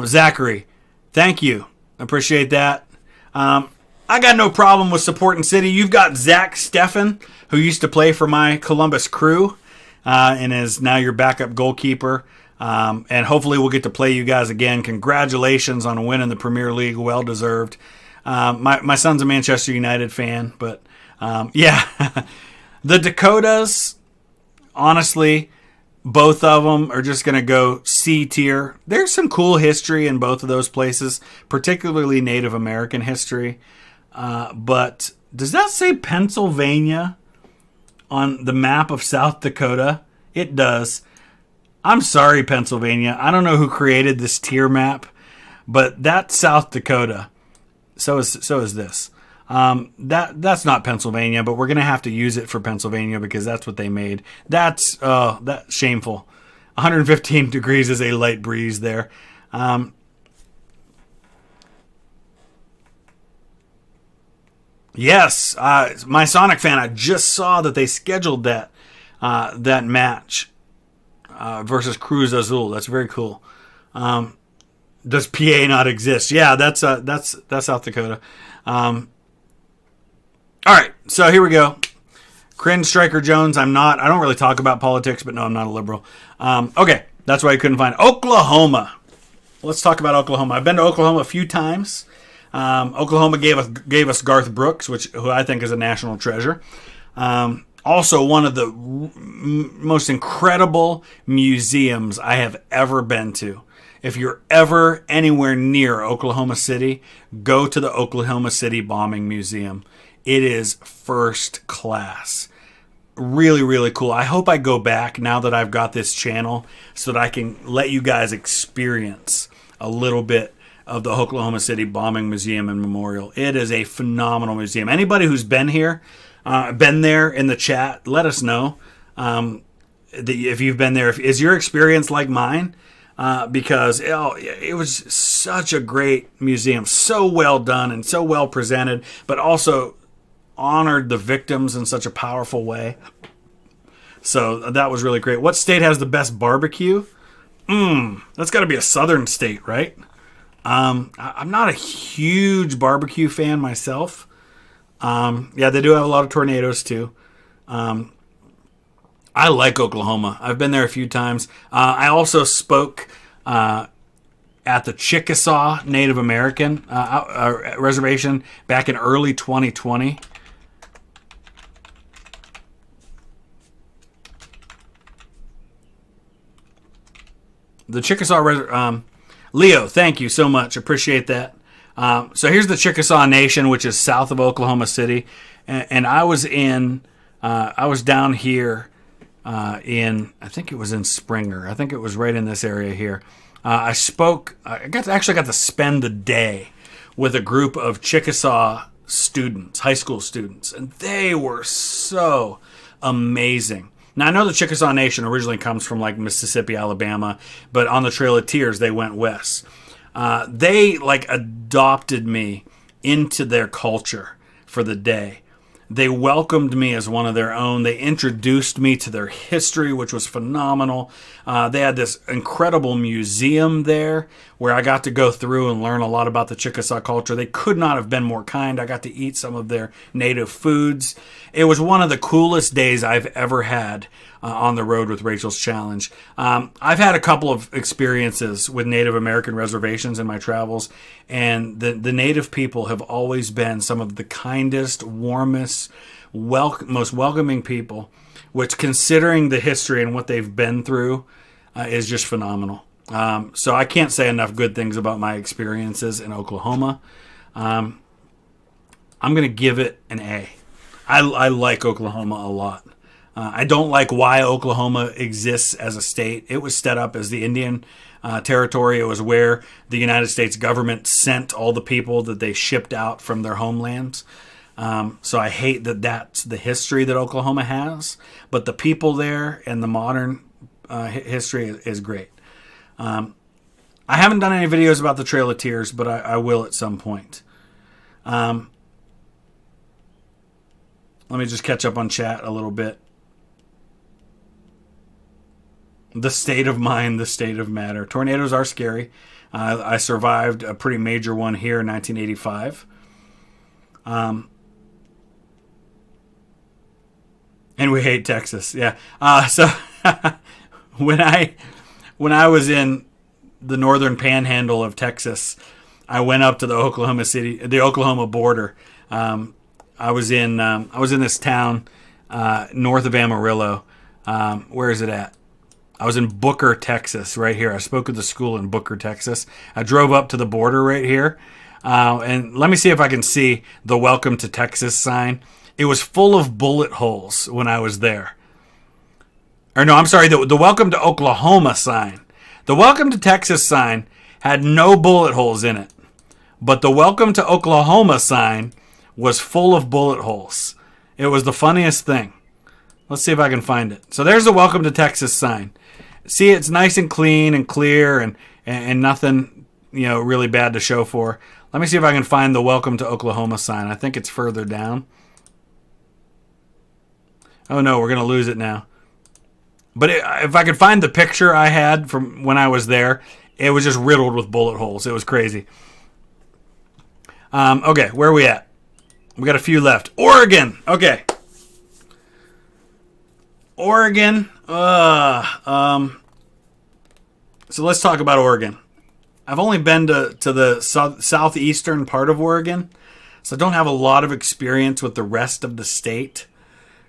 Zachary, thank you. Appreciate that. I got no problem with supporting City. You've got Zach Steffen, who used to play for my Columbus Crew and is now your backup goalkeeper. And hopefully we'll get to play you guys again. Congratulations on winning the Premier League. Well deserved. My son's a Manchester United fan, but yeah. The Dakotas, honestly, both of them are just going to go C tier. There's some cool history in both of those places, particularly Native American history. But does that say Pennsylvania on the map of South Dakota? It does. I'm sorry, Pennsylvania. I don't know who created this tier map, but that's South Dakota. So is this. That's not Pennsylvania, but we're gonna have to use it for Pennsylvania because that's what they made. That's shameful. 115 degrees is a light breeze there. Yes, my Sonic fan. I just saw that they scheduled that match versus Cruz Azul. That's very cool. Does PA not exist? Yeah, that's South Dakota. All right, so here we go. Cringe Striker Jones. I don't really talk about politics, but no, I'm not a liberal. Okay, that's why I couldn't find Oklahoma. Let's talk about Oklahoma. I've been to Oklahoma a few times. Oklahoma gave us Garth Brooks, who I think is a national treasure. Also, one of the most incredible museums I have ever been to. If you're ever anywhere near Oklahoma City, go to the Oklahoma City Bombing Museum. It is first class. Really, really cool. I hope I go back now that I've got this channel so that I can let you guys experience a little bit of the Oklahoma City Bombing Museum and Memorial. It is a phenomenal museum. Anybody who's been here, been there in the chat, let us know if you've been there. Is your experience like mine? Because it was such a great museum, so well done and so well presented, but also honored the victims in such a powerful way. So that was really great. What state has the best barbecue? That's got to be a southern state, right? I'm not a huge barbecue fan myself. Yeah, they do have a lot of tornadoes too. I like Oklahoma. I've been there a few times. I also spoke at the Chickasaw Native American reservation back in early 2020. The Chickasaw Leo, thank you so much. Appreciate that. So here's the Chickasaw Nation, which is south of Oklahoma City. And I was in I was down here I think it was in Springer. I think it was right in this area here. I actually got to spend the day with a group of Chickasaw students, high school students, and they were so amazing. Now, I know the Chickasaw Nation originally comes from like Mississippi, Alabama, but on the Trail of Tears, they went west. They like adopted me into their culture for the day. They welcomed me as one of their own. They introduced me to their history, which was phenomenal. They had this incredible museum there where I got to go through and learn a lot about the Chickasaw culture. They could not have been more kind. I got to eat some of their native foods. It was one of the coolest days I've ever had on the road with Rachel's Challenge. I've had a couple of experiences with Native American reservations in my travels, and the Native people have always been some of the kindest, warmest, most welcoming people, which, considering the history and what they've been through, is just phenomenal. So I can't say enough good things about my experiences in Oklahoma. I'm going to give it an A. I like Oklahoma a lot. I don't like why Oklahoma exists as a state. It was set up as the Indian territory. It was where the United States government sent all the people that they shipped out from their homelands. So I hate that that's the history that Oklahoma has. But the people there and the modern history is great. I haven't done any videos about the Trail of Tears, but I will at some point. Let me just catch up on chat a little bit. The state of mind, the state of matter. Tornadoes are scary. I survived a pretty major one here in 1985. And we hate Texas. Yeah. So when I was in the northern panhandle of Texas, I went up to the Oklahoma border. I was in this town north of Amarillo. Where is it at? I was in Booker, Texas, right here. I spoke at the school in Booker, Texas. I drove up to the border right here. And let me see if I can see the Welcome to Texas sign. It was full of bullet holes when I was there. Or no, I'm sorry, the Welcome to Oklahoma sign. The Welcome to Texas sign had no bullet holes in it. But the Welcome to Oklahoma sign was full of bullet holes. It was the funniest thing. Let's see if I can find it. So there's the Welcome to Texas sign. See, it's nice and clean and clear and nothing, really bad to show for. Let me see if I can find the Welcome to Oklahoma sign. I think it's further down. Oh no, we're going to lose it now. But if I could find the picture I had from when I was there, it was just riddled with bullet holes. It was crazy. Okay, where are we at? We got a few left. Oregon. Okay. Oregon. So let's talk about Oregon. I've only been to the southeastern part of Oregon, so I don't have a lot of experience with the rest of the state.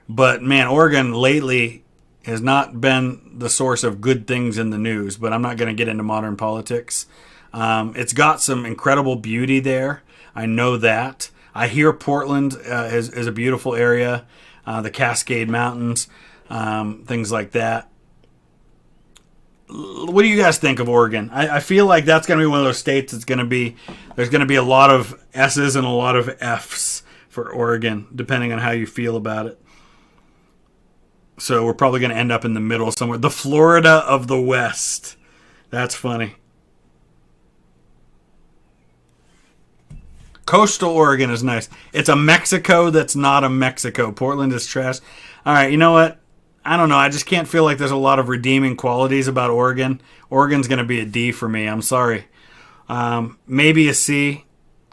But man, Oregon lately has not been the source of good things in the news, but I'm not going to get into modern politics. It's got some incredible beauty there. I know that. I hear Portland is a beautiful area. The Cascade Mountains, things like that. What do you guys think of Oregon? I feel like that's going to be one of those states there's going to be a lot of S's and a lot of F's for Oregon, depending on how you feel about it. So we're probably going to end up in the middle somewhere. The Florida of the West. That's funny. Coastal Oregon is nice. It's a Mexico that's not a Mexico. Portland is trash. All right, you know what? I don't know. I just can't feel like there's a lot of redeeming qualities about Oregon. Oregon's going to be a D for me. I'm sorry. Maybe a C.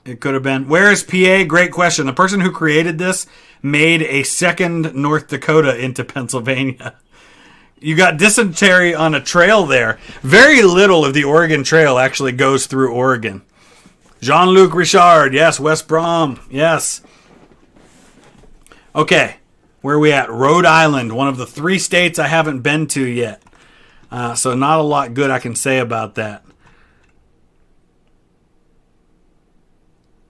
It could have been. Where is PA? Great question. The person who created this made a second North Dakota into Pennsylvania. You got dysentery on a trail there. Very little of the Oregon Trail actually goes through Oregon. Jean-Luc Richard. Yes. West Brom. Yes. Okay. Where are we at? Rhode Island, one of the 3 states I haven't been to yet. So not a lot good I can say about that.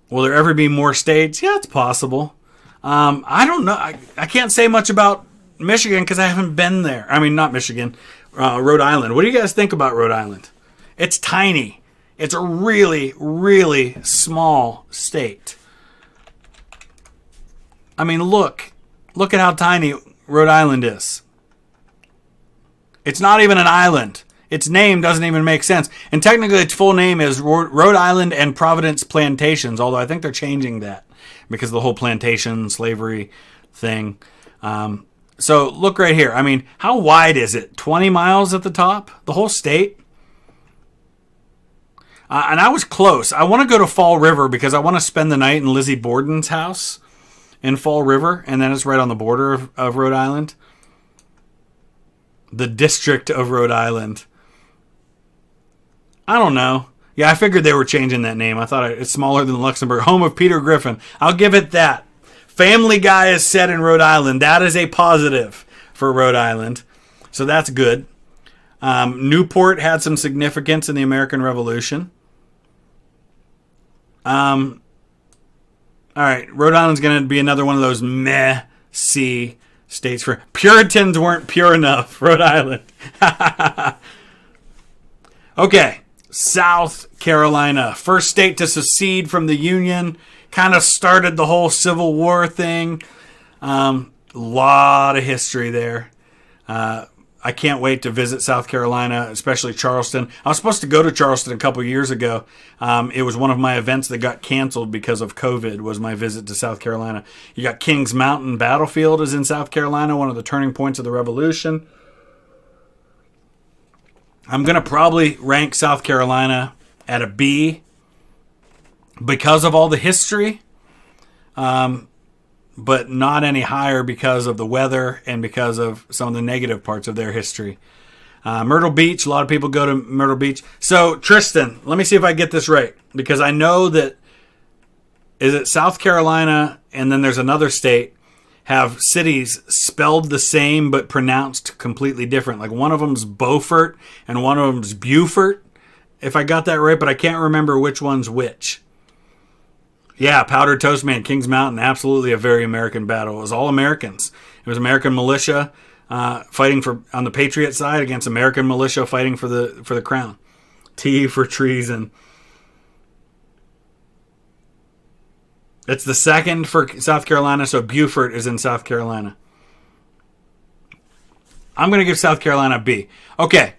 Will there ever be more states? Yeah, it's possible. I don't know. I can't say much about Michigan because I haven't been there. I mean, not Michigan, Rhode Island. What do you guys think about Rhode Island? It's tiny. It's a really, really small state. I mean, look at how tiny Rhode Island is. It's not even an island. Its name doesn't even make sense. And technically, its full name is Rhode Island and Providence Plantations, although I think they're changing that because of the whole plantation slavery thing. So look right here. I mean, how wide is it? 20 miles at the top? The whole state? And I was close. I want to go to Fall River because I want to spend the night in Lizzie Borden's house in Fall River, and then it's right on the border of Rhode Island. The District of Rhode Island. I don't know. Yeah, I figured they were changing that name. I thought it's smaller than Luxembourg. Home of Peter Griffin. I'll give it that. Family Guy is set in Rhode Island. That is a positive for Rhode Island. So that's good. Newport had some significance in the American Revolution. All right, Rhode Island's going to be another one of those meh-see states for Puritans weren't pure enough. Rhode Island. Okay, South Carolina, first state to secede from the Union, kind of started the whole Civil War thing. Lot of history there. I can't wait to visit South Carolina, especially Charleston. I was supposed to go to Charleston a couple years ago. It was one of my events that got canceled because of COVID, was my visit to South Carolina. You got Kings Mountain Battlefield is in South Carolina, one of the turning points of the Revolution. I'm going to probably rank South Carolina at a B because of all the history. But not any higher because of the weather and because of some of the negative parts of their history. Myrtle Beach, a lot of people go to Myrtle Beach. So, Tristan, let me see if I get this right. Because I know that, is it South Carolina and then there's another state, have cities spelled the same but pronounced completely different. Like one of them's Beaufort and one of them's Beaufort, if I got that right, but I can't remember which one's which. Yeah, Powdered Toast Man, Kings Mountain, absolutely a very American battle. It was all Americans. It was American militia fighting on the Patriot side against American militia fighting for the crown. T for treason. It's the second for South Carolina, so Beaufort is in South Carolina. I'm going to give South Carolina a B. Okay,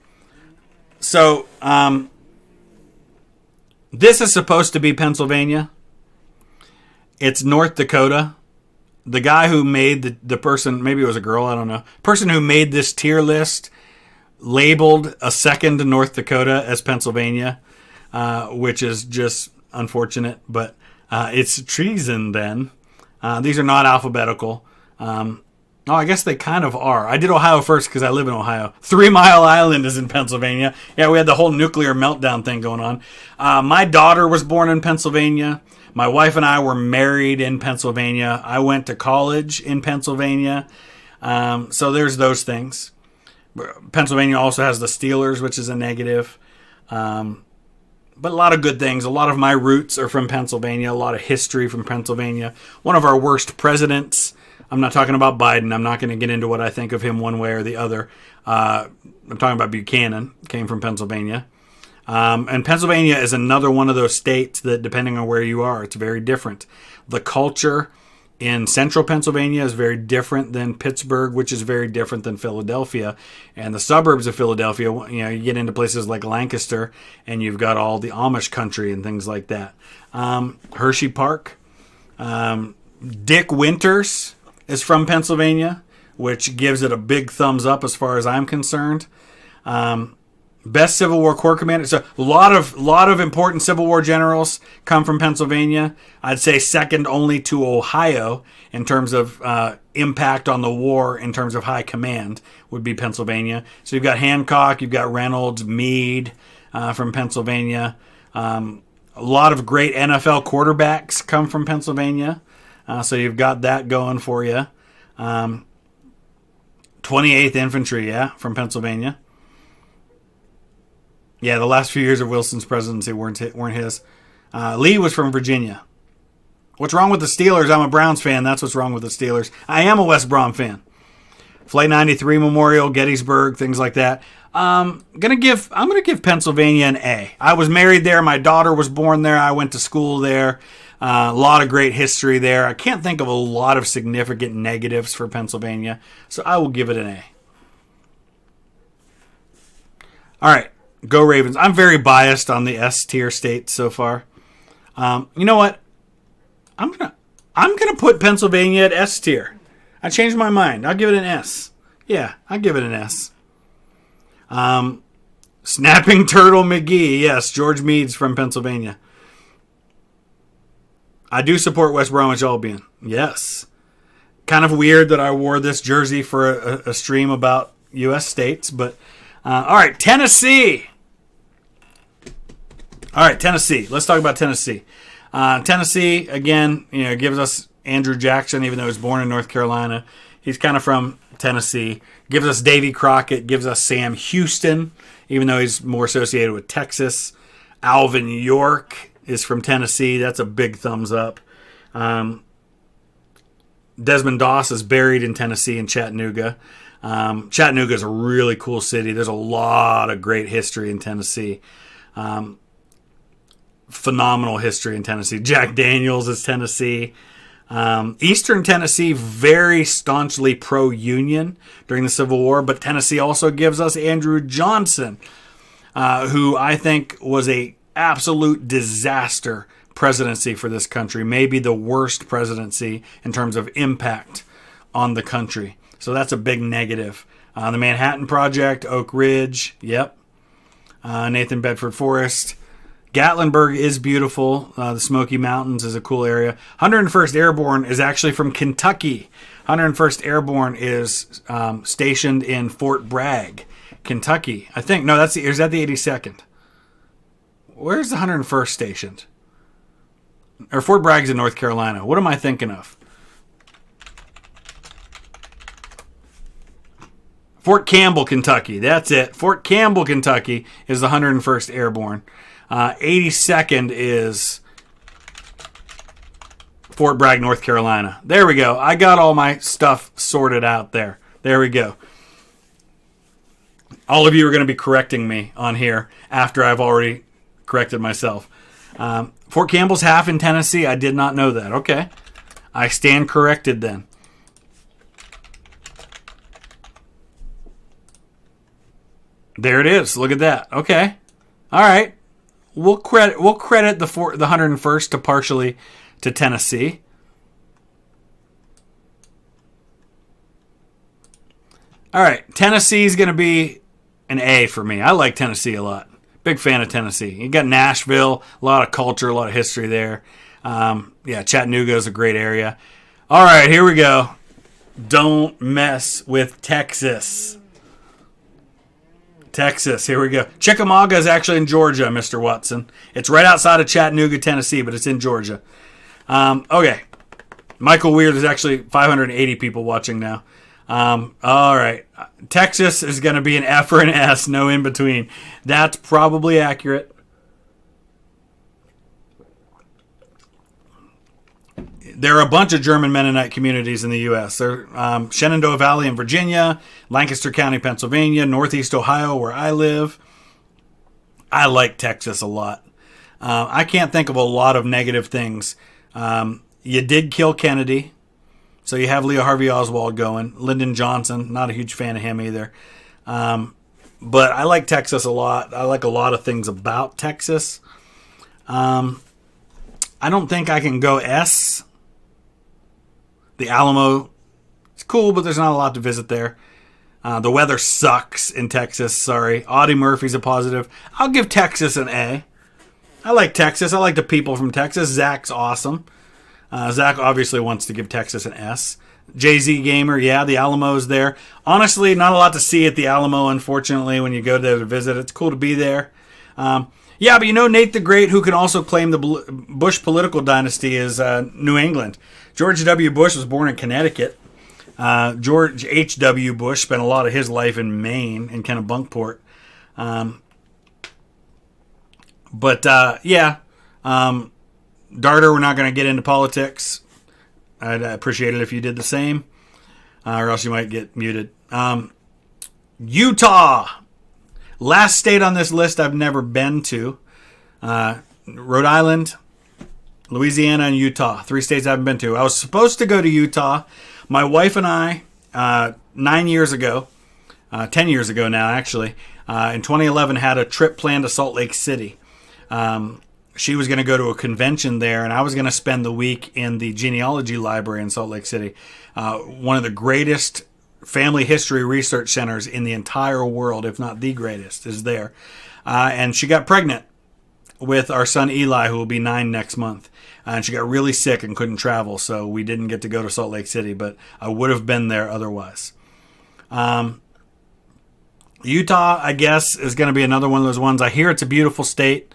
so this is supposed to be Pennsylvania. It's North Dakota. The guy who made the person, maybe it was a girl, I don't know. Person who made this tier list labeled a second North Dakota as Pennsylvania, which is just unfortunate, but it's treason then. These are not alphabetical. I guess they kind of are. I did Ohio first because I live in Ohio. 3 Mile Island is in Pennsylvania. Yeah, we had the whole nuclear meltdown thing going on. My daughter was born in Pennsylvania. My wife and I were married in Pennsylvania. I went to college in Pennsylvania. So there's those things. Pennsylvania also has the Steelers, which is a negative. But a lot of good things. A lot of my roots are from Pennsylvania. A lot of history from Pennsylvania. One of our worst presidents. I'm not talking about Biden. I'm not going to get into what I think of him one way or the other. I'm talking about Buchanan. Came from Pennsylvania. And Pennsylvania is another one of those states that, depending on where you are, it's very different. The culture in central Pennsylvania is very different than Pittsburgh, which is very different than Philadelphia. And the suburbs of Philadelphia, you get into places like Lancaster, and you've got all the Amish country and things like that. Hershey Park. Dick Winters is from Pennsylvania, which gives it a big thumbs up as far as I'm concerned. Best Civil War Corps commander. So a lot of important Civil War generals come from Pennsylvania. I'd say second only to Ohio in terms of impact on the war in terms of high command would be Pennsylvania. So you've got Hancock, you've got Reynolds, Meade from Pennsylvania. A lot of great NFL quarterbacks come from Pennsylvania. So you've got that going for you. 28th Infantry, from Pennsylvania. Yeah, the last few years of Wilson's presidency weren't his. Lee was from Virginia. What's wrong with the Steelers? I'm a Browns fan. That's what's wrong with the Steelers. I am a West Brom fan. Flight 93 Memorial, Gettysburg, things like that. I'm gonna give Pennsylvania an A. I was married there. My daughter was born there. I went to school there. A lot of great history there. I can't think of a lot of significant negatives for Pennsylvania, so I will give it an A. All right, go Ravens. I'm very biased on the S tier states so far. You know what? I'm gonna put Pennsylvania at S tier. I changed my mind. I'll give it an S. Yeah, I'll give it an S. Snapping Turtle McGee. Yes, George Meade's from Pennsylvania. I do support West Bromwich Albion. Yes. Kind of weird that I wore this jersey for a stream about U.S. states, but all right, Tennessee. All right, Tennessee. Let's talk about Tennessee. Tennessee, again, gives us Andrew Jackson, even though he was born in North Carolina. He's kind of from Tennessee. Gives us Davy Crockett. Gives us Sam Houston, even though he's more associated with Texas. Alvin York is from Tennessee. That's a big thumbs up. Desmond Doss is buried in Tennessee in Chattanooga. Chattanooga is a really cool city. There's a lot of great history in Tennessee. Phenomenal history in Tennessee. Jack Daniels is Tennessee. Eastern Tennessee, very staunchly pro-Union during the Civil War, but Tennessee also gives us Andrew Johnson, who I think was a absolute disaster presidency for this country, maybe the worst presidency in terms of impact on the country. So that's a big negative. The Manhattan Project, Oak Ridge, yep. Nathan Bedford Forrest. Gatlinburg is beautiful. The Smoky Mountains is a cool area. 101st Airborne is actually from Kentucky. 101st Airborne is stationed in Fort Bragg, Kentucky. I think, no, is that the 82nd? Where's the 101st stationed? Or Fort Bragg's in North Carolina. What am I thinking of? Fort Campbell, Kentucky. That's it. Fort Campbell, Kentucky is the 101st Airborne. 82nd is Fort Bragg, North Carolina. There we go. I got all my stuff sorted out there. There we go. All of you are going to be correcting me on here after I've already corrected myself. Fort Campbell's half in Tennessee. I did not know that. Okay. I stand corrected then. There it is. Look at that. Okay. All right. We'll credit the 101st to partially to Tennessee. All right, Tennessee's going to be an A for me. I like Tennessee a lot. Big fan of Tennessee. You got Nashville, a lot of culture, a lot of history there. Yeah, Chattanooga is a great area. All right, here we go. Don't mess with Texas. Texas, here we go. Chickamauga is actually in Georgia, Mr. Watson. It's right outside of Chattanooga, Tennessee, but it's in Georgia. Okay. Michael Weir, there's actually 580 people watching now. All right. Texas is going to be an F or an S, no in between. That's probably accurate. There are a bunch of German Mennonite communities in the U.S. There are Shenandoah Valley in Virginia, Lancaster County, Pennsylvania, Northeast Ohio, where I live. I like Texas a lot. I can't think of a lot of negative things. You did kill Kennedy, so you have Leo Harvey Oswald going. Lyndon Johnson, not a huge fan of him either. But I like Texas a lot. I like a lot of things about Texas. I don't think I can go S. The Alamo, it's cool, but there's not a lot to visit there. The weather sucks in Texas, sorry. Audie Murphy's a positive. I'll give Texas an A. I like Texas. I like the people from Texas. Zach's awesome. Zach obviously wants to give Texas an S. Jay-Z Gamer, yeah, the Alamo's there. Honestly, not a lot to see at the Alamo, unfortunately, when you go there to visit. It's cool to be there. Yeah, but Nate the Great, who can also claim the Bush political dynasty, is New England. George W. Bush was born in Connecticut. George H.W. Bush spent a lot of his life in Maine, in Kennebunkport. Darter, we're not going to get into politics. I'd appreciate it if you did the same, or else you might get muted. Utah. Last state on this list I've never been to. Rhode Island, Louisiana, and Utah. 3 states I haven't been to. I was supposed to go to Utah. My wife and I, 9 years ago, 10 years ago now actually, in 2011 had a trip planned to Salt Lake City. She was going to go to a convention there, and I was going to spend the week in the genealogy library in Salt Lake City. One of the greatest family history research centers in the entire world, if not the greatest, is there. And she got pregnant with our son Eli, who will be 9 next month. And she got really sick and couldn't travel, so we didn't get to go to Salt Lake City, but I would have been there otherwise. Utah, I guess, is going to be another one of those ones. I hear it's a beautiful state.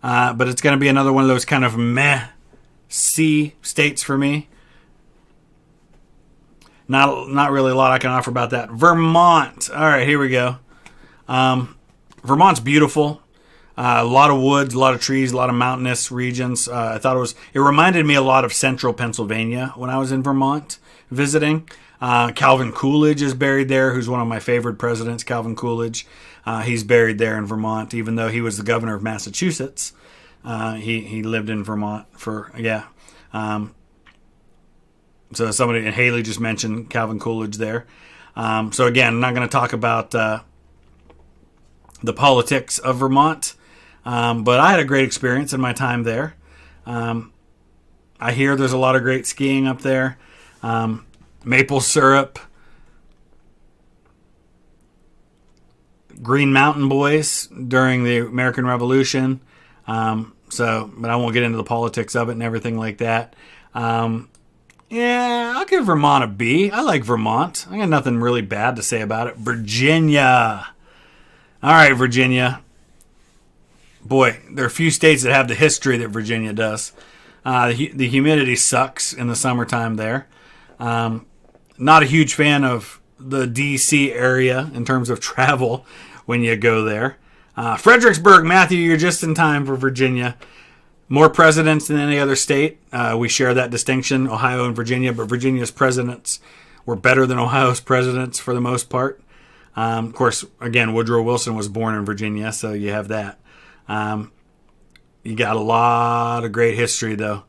But it's going to be another one of those kind of meh-see states for me. Not really a lot I can offer about that. Vermont. All right, here we go. Vermont's beautiful. A lot of woods, a lot of trees, a lot of mountainous regions. I thought it reminded me a lot of central Pennsylvania when I was in Vermont visiting. Calvin Coolidge is buried there, who's one of my favorite presidents, Calvin Coolidge. He's buried there in Vermont, even though he was the governor of Massachusetts. He lived in Vermont for, so somebody, and Haley just mentioned Calvin Coolidge there. So again, I'm not going to talk about the politics of Vermont, but I had a great experience in my time there. I hear there's a lot of great skiing up there. Maple syrup. Green Mountain Boys during the American Revolution. But I won't get into the politics of it and everything like that. I'll give Vermont a B. I like Vermont. I got nothing really bad to say about it. Virginia. All right, Virginia. Boy, there are a few states that have the history that Virginia does. The humidity sucks in the summertime there. Not a huge fan of the D.C. area in terms of travel when you go there. Fredericksburg, Matthew, you're just in time for Virginia. More presidents than any other state. We share that distinction, Ohio and Virginia, but Virginia's presidents were better than Ohio's presidents for the most part. Of course, again, Woodrow Wilson was born in Virginia, so you have that. You got a lot of great history, though.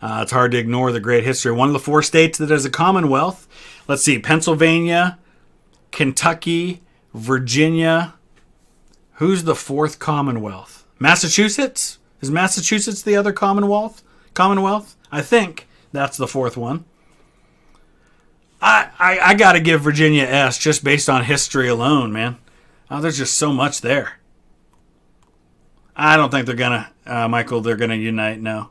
It's hard to ignore the great history. One of the 4 states that is a commonwealth. Let's see, Pennsylvania, Kentucky, Virginia. Who's the 4th commonwealth? Massachusetts? Is Massachusetts the other commonwealth? I think that's the 4th one. I got to give Virginia S just based on history alone, man. There's just so much there. I don't think they're going to, Michael, they're going to unite, no.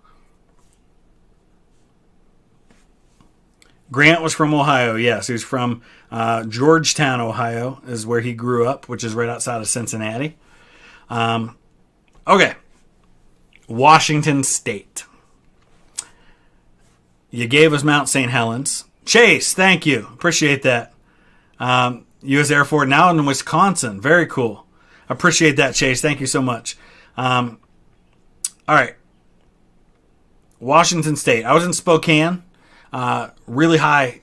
Grant was from Ohio, yes. He was from Georgetown, Ohio, is where he grew up, which is right outside of Cincinnati. Okay. Washington State. You gave us Mount St. Helens. Chase, thank you. Appreciate that. U.S. Air Force, now in Wisconsin. Very cool. Appreciate that, Chase. Thank you so much. All right. Washington State. I was in Spokane. Really high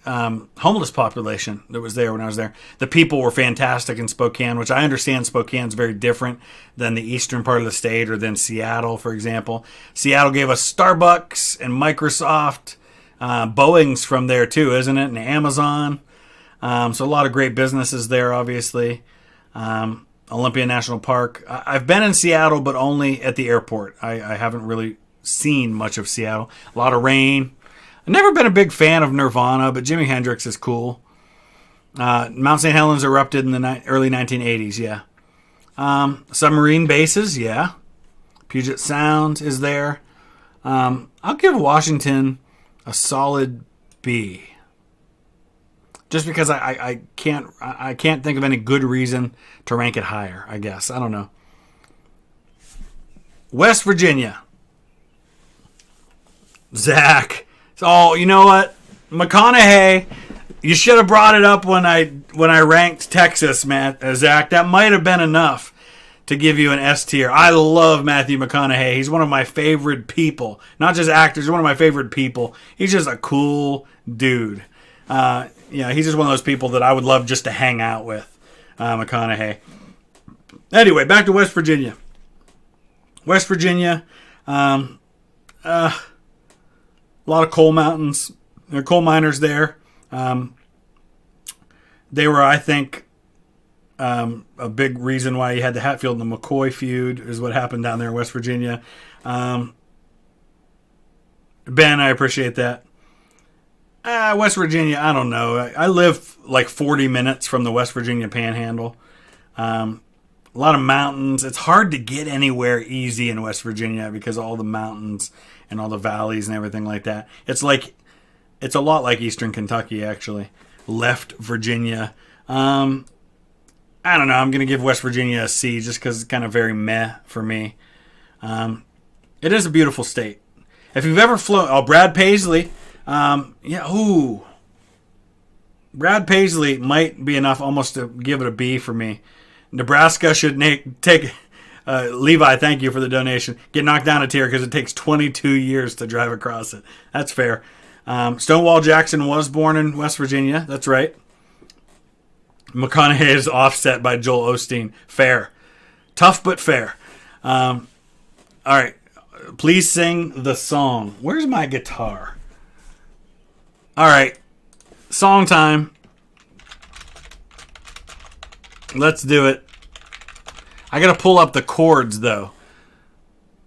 homeless population that was there when I was there. The people were fantastic in Spokane, which I understand Spokane's very different than the eastern part of the state or than Seattle, for example. Seattle gave us Starbucks and Microsoft. Boeing's from there too, isn't it? And Amazon. So a lot of great businesses there, obviously. Olympia National Park. I've been in Seattle, but only at the airport. I haven't really seen much of Seattle. A lot of rain. I've never been a big fan of Nirvana, but Jimi Hendrix is cool. Mount St. Helens erupted in the early 1980s, yeah. Submarine bases, yeah. Puget Sound is there. I'll give Washington a solid B. Just because I can't think of any good reason to rank it higher, I guess. I don't know. West Virginia. Zach. Oh, you know what? McConaughey, you should have brought it up when I ranked Texas, man. Zach. That might have been enough to give you an S tier. I love Matthew McConaughey. He's one of my favorite people. Not just actors, he's one of my favorite people. He's just a cool dude. He's just one of those people that I would love just to hang out with, McConaughey. Anyway, back to West Virginia. West Virginia, a lot of coal mountains. There are coal miners there. They were, I think, a big reason why you had the Hatfield and the McCoy feud is what happened down there in West Virginia. Ben, I appreciate that. West Virginia, I don't know. I live like 40 minutes from the West Virginia Panhandle. A lot of mountains. It's hard to get anywhere easy in West Virginia because of all the mountains and all the valleys and everything like that. It's a lot like Eastern Kentucky, actually. Left Virginia. I don't know. I'm going to give West Virginia a C just because it's kind of very meh for me. It is a beautiful state. If you've ever flown... Brad Paisley. Brad Paisley might be enough almost to give it a B for me. Nebraska should take... Levi, thank you for the donation. Get knocked down a tier because it takes 22 years to drive across it. That's fair. Stonewall Jackson was born in West Virginia. That's right. McConaughey is offset by Joel Osteen. Fair. Tough, but fair. All right. Please sing the song. Where's my guitar? All right. Song time. Let's do it. I got to pull up the chords, though,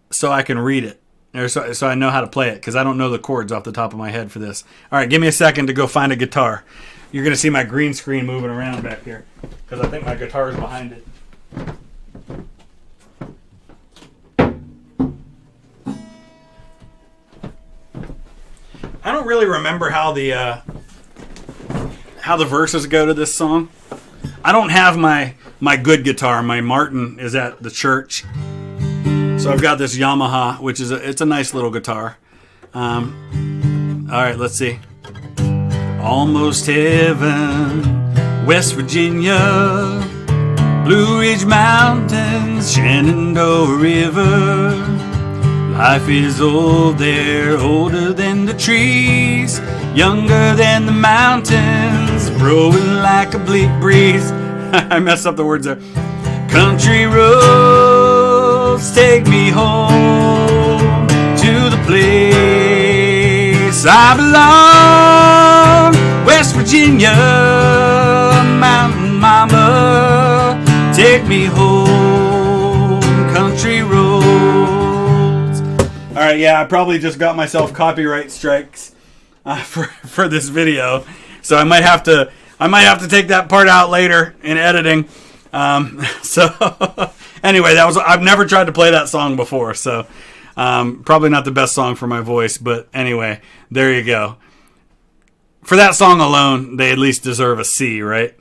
so I can read it. Or so I know how to play it, because I don't know the chords off the top of my head for this. All right, give me a second to go find a guitar. You're going to see my green screen moving around back here, because I think my guitar is behind it. I don't really remember how the verses go to this song. I don't have my good guitar. My Martin is at the church. So I've got this Yamaha, which is it's a nice little guitar. All right, let's see. Almost heaven, West Virginia, Blue Ridge Mountains, Shenandoah River. Life is old there, older than the trees, younger than the mountains, blowing like a bleak breeze. I messed up the words there. Country roads take me home to the place I belong. West Virginia, mountain mama, take me home, country roads. All right, yeah, I probably just got myself copyright strikes for this video, so I might have to take that part out later in editing. So anyway, I've never tried to play that song before, so probably not the best song for my voice, but anyway, there you go. For that song alone, they at least deserve a C, right?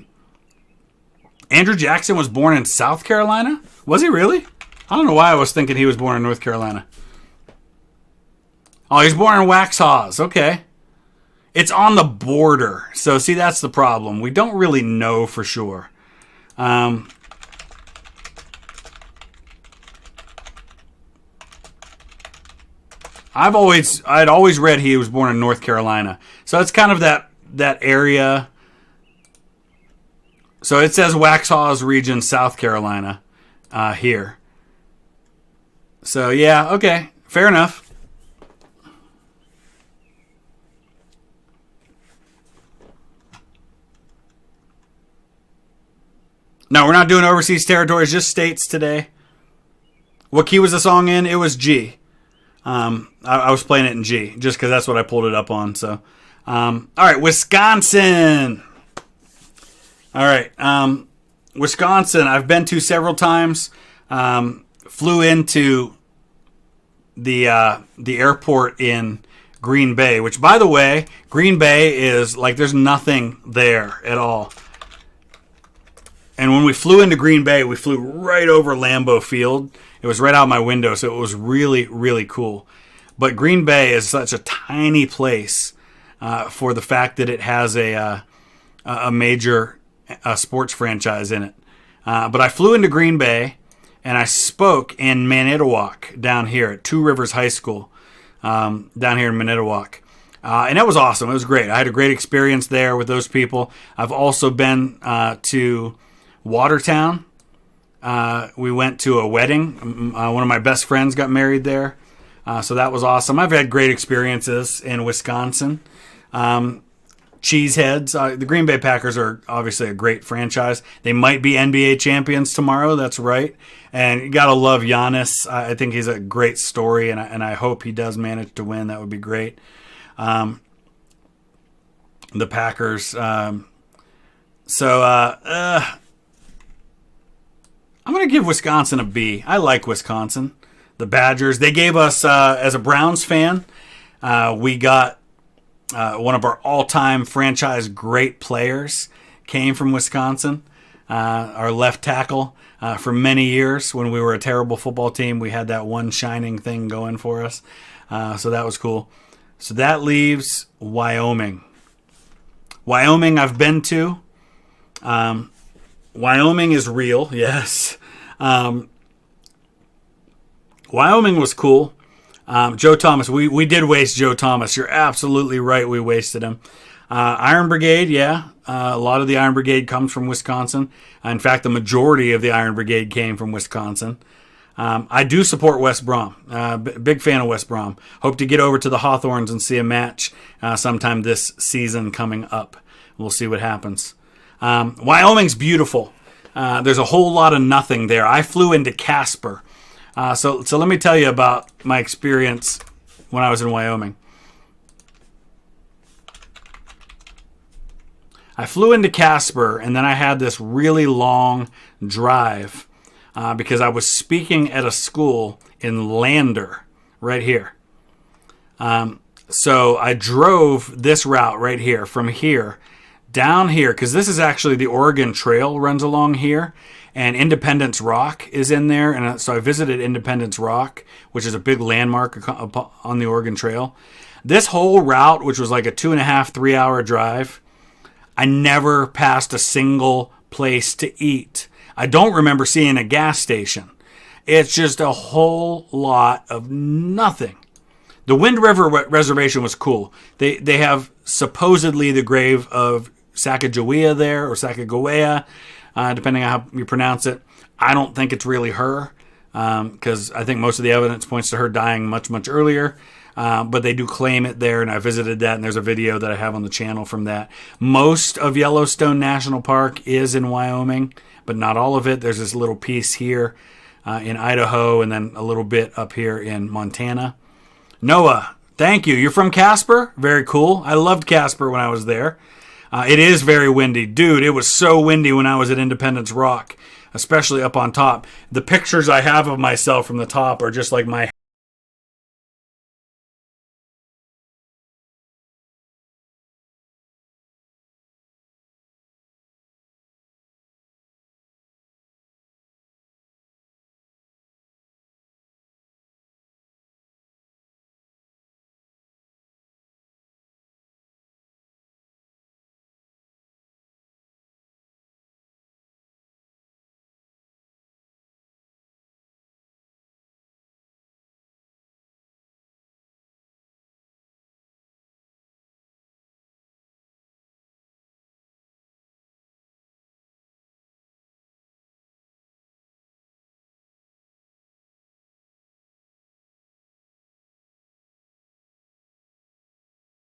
Andrew Jackson was born in South Carolina? Was he really? I don't know why I was thinking he was born in North Carolina. Oh, he's born in Waxhaws. Okay. It's on the border. So, see, that's the problem. We don't really know for sure. I'd always read he was born in North Carolina. So it's kind of that area. So it says Waxhaws region, South Carolina, here. So yeah, okay, fair enough. No, we're not doing overseas territories, just states today. What key was the song in? It was G. I was playing it in G, just because that's what I pulled it up on. So, all right, Wisconsin. All right, Wisconsin. I've been to several times. Flew into the airport in Green Bay, which, by the way, Green Bay is like there's nothing there at all. And when we flew into Green Bay, we flew right over Lambeau Field. It was right out my window, so it was really, really cool. But Green Bay is such a tiny place for the fact that it has a major sports franchise in it. But I flew into Green Bay. and I spoke in Manitowoc down here at Two Rivers High School down here in Manitowoc. And that was awesome. It was great. I had a great experience there with those people. I've also been to Watertown. We went to a wedding. One of my best friends got married there. So that was awesome. I've had great experiences in Wisconsin. Cheeseheads. The Green Bay Packers are obviously a great franchise. They might be NBA champions tomorrow. That's right. And you got to love Giannis. I think he's a great story, and I hope he does manage to win. That would be great. The Packers. I'm going to give Wisconsin a B. I like Wisconsin. The Badgers. They gave us, as a Browns fan, we got one of our all-time franchise great players came from Wisconsin. Our left tackle for many years when we were a terrible football team. We had that one shining thing going for us. So that was cool. So that leaves Wyoming. Wyoming I've been to. Wyoming is real, yes. Wyoming was cool. Joe Thomas, we did waste Joe Thomas. You're absolutely right, we wasted him. Iron Brigade, yeah. A lot of the Iron Brigade comes from Wisconsin. In fact, the majority of the Iron Brigade came from Wisconsin. I do support West Brom. Big fan of West Brom. Hope to get over to the Hawthorns and see a match sometime this season coming up. We'll see what happens. Wyoming's beautiful. There's a whole lot of nothing there. I flew into Casper. So let me tell you about my experience when I was in Wyoming. I flew into Casper, and then I had this really long drive because I was speaking at a school in Lander, right here. So I drove this route right here, from here down here, because this is actually the Oregon Trail runs along here, and Independence Rock is in there. And so I visited Independence Rock, which is a big landmark on the Oregon Trail. This whole route, which was like a 2.5, 3 hour drive, I never passed a single place to eat. I don't remember seeing a gas station. It's just a whole lot of nothing. The Wind River Reservation was cool. They have supposedly the grave of Sacagawea there, or Sacagawea, depending on how you pronounce it. I don't think it's really her, because I think most of the evidence points to her dying much, much earlier. But they do claim it there, and I visited that, and there's a video that I have on the channel from that. Most of Yellowstone National Park is in Wyoming, but not all of it. There's this little piece here in Idaho, and then a little bit up here in Montana. Noah, thank you. You're from Casper? Very cool. I loved Casper when I was there. It is very windy. Dude, it was so windy when I was at Independence Rock, especially up on top. The pictures I have of myself from the top are just like my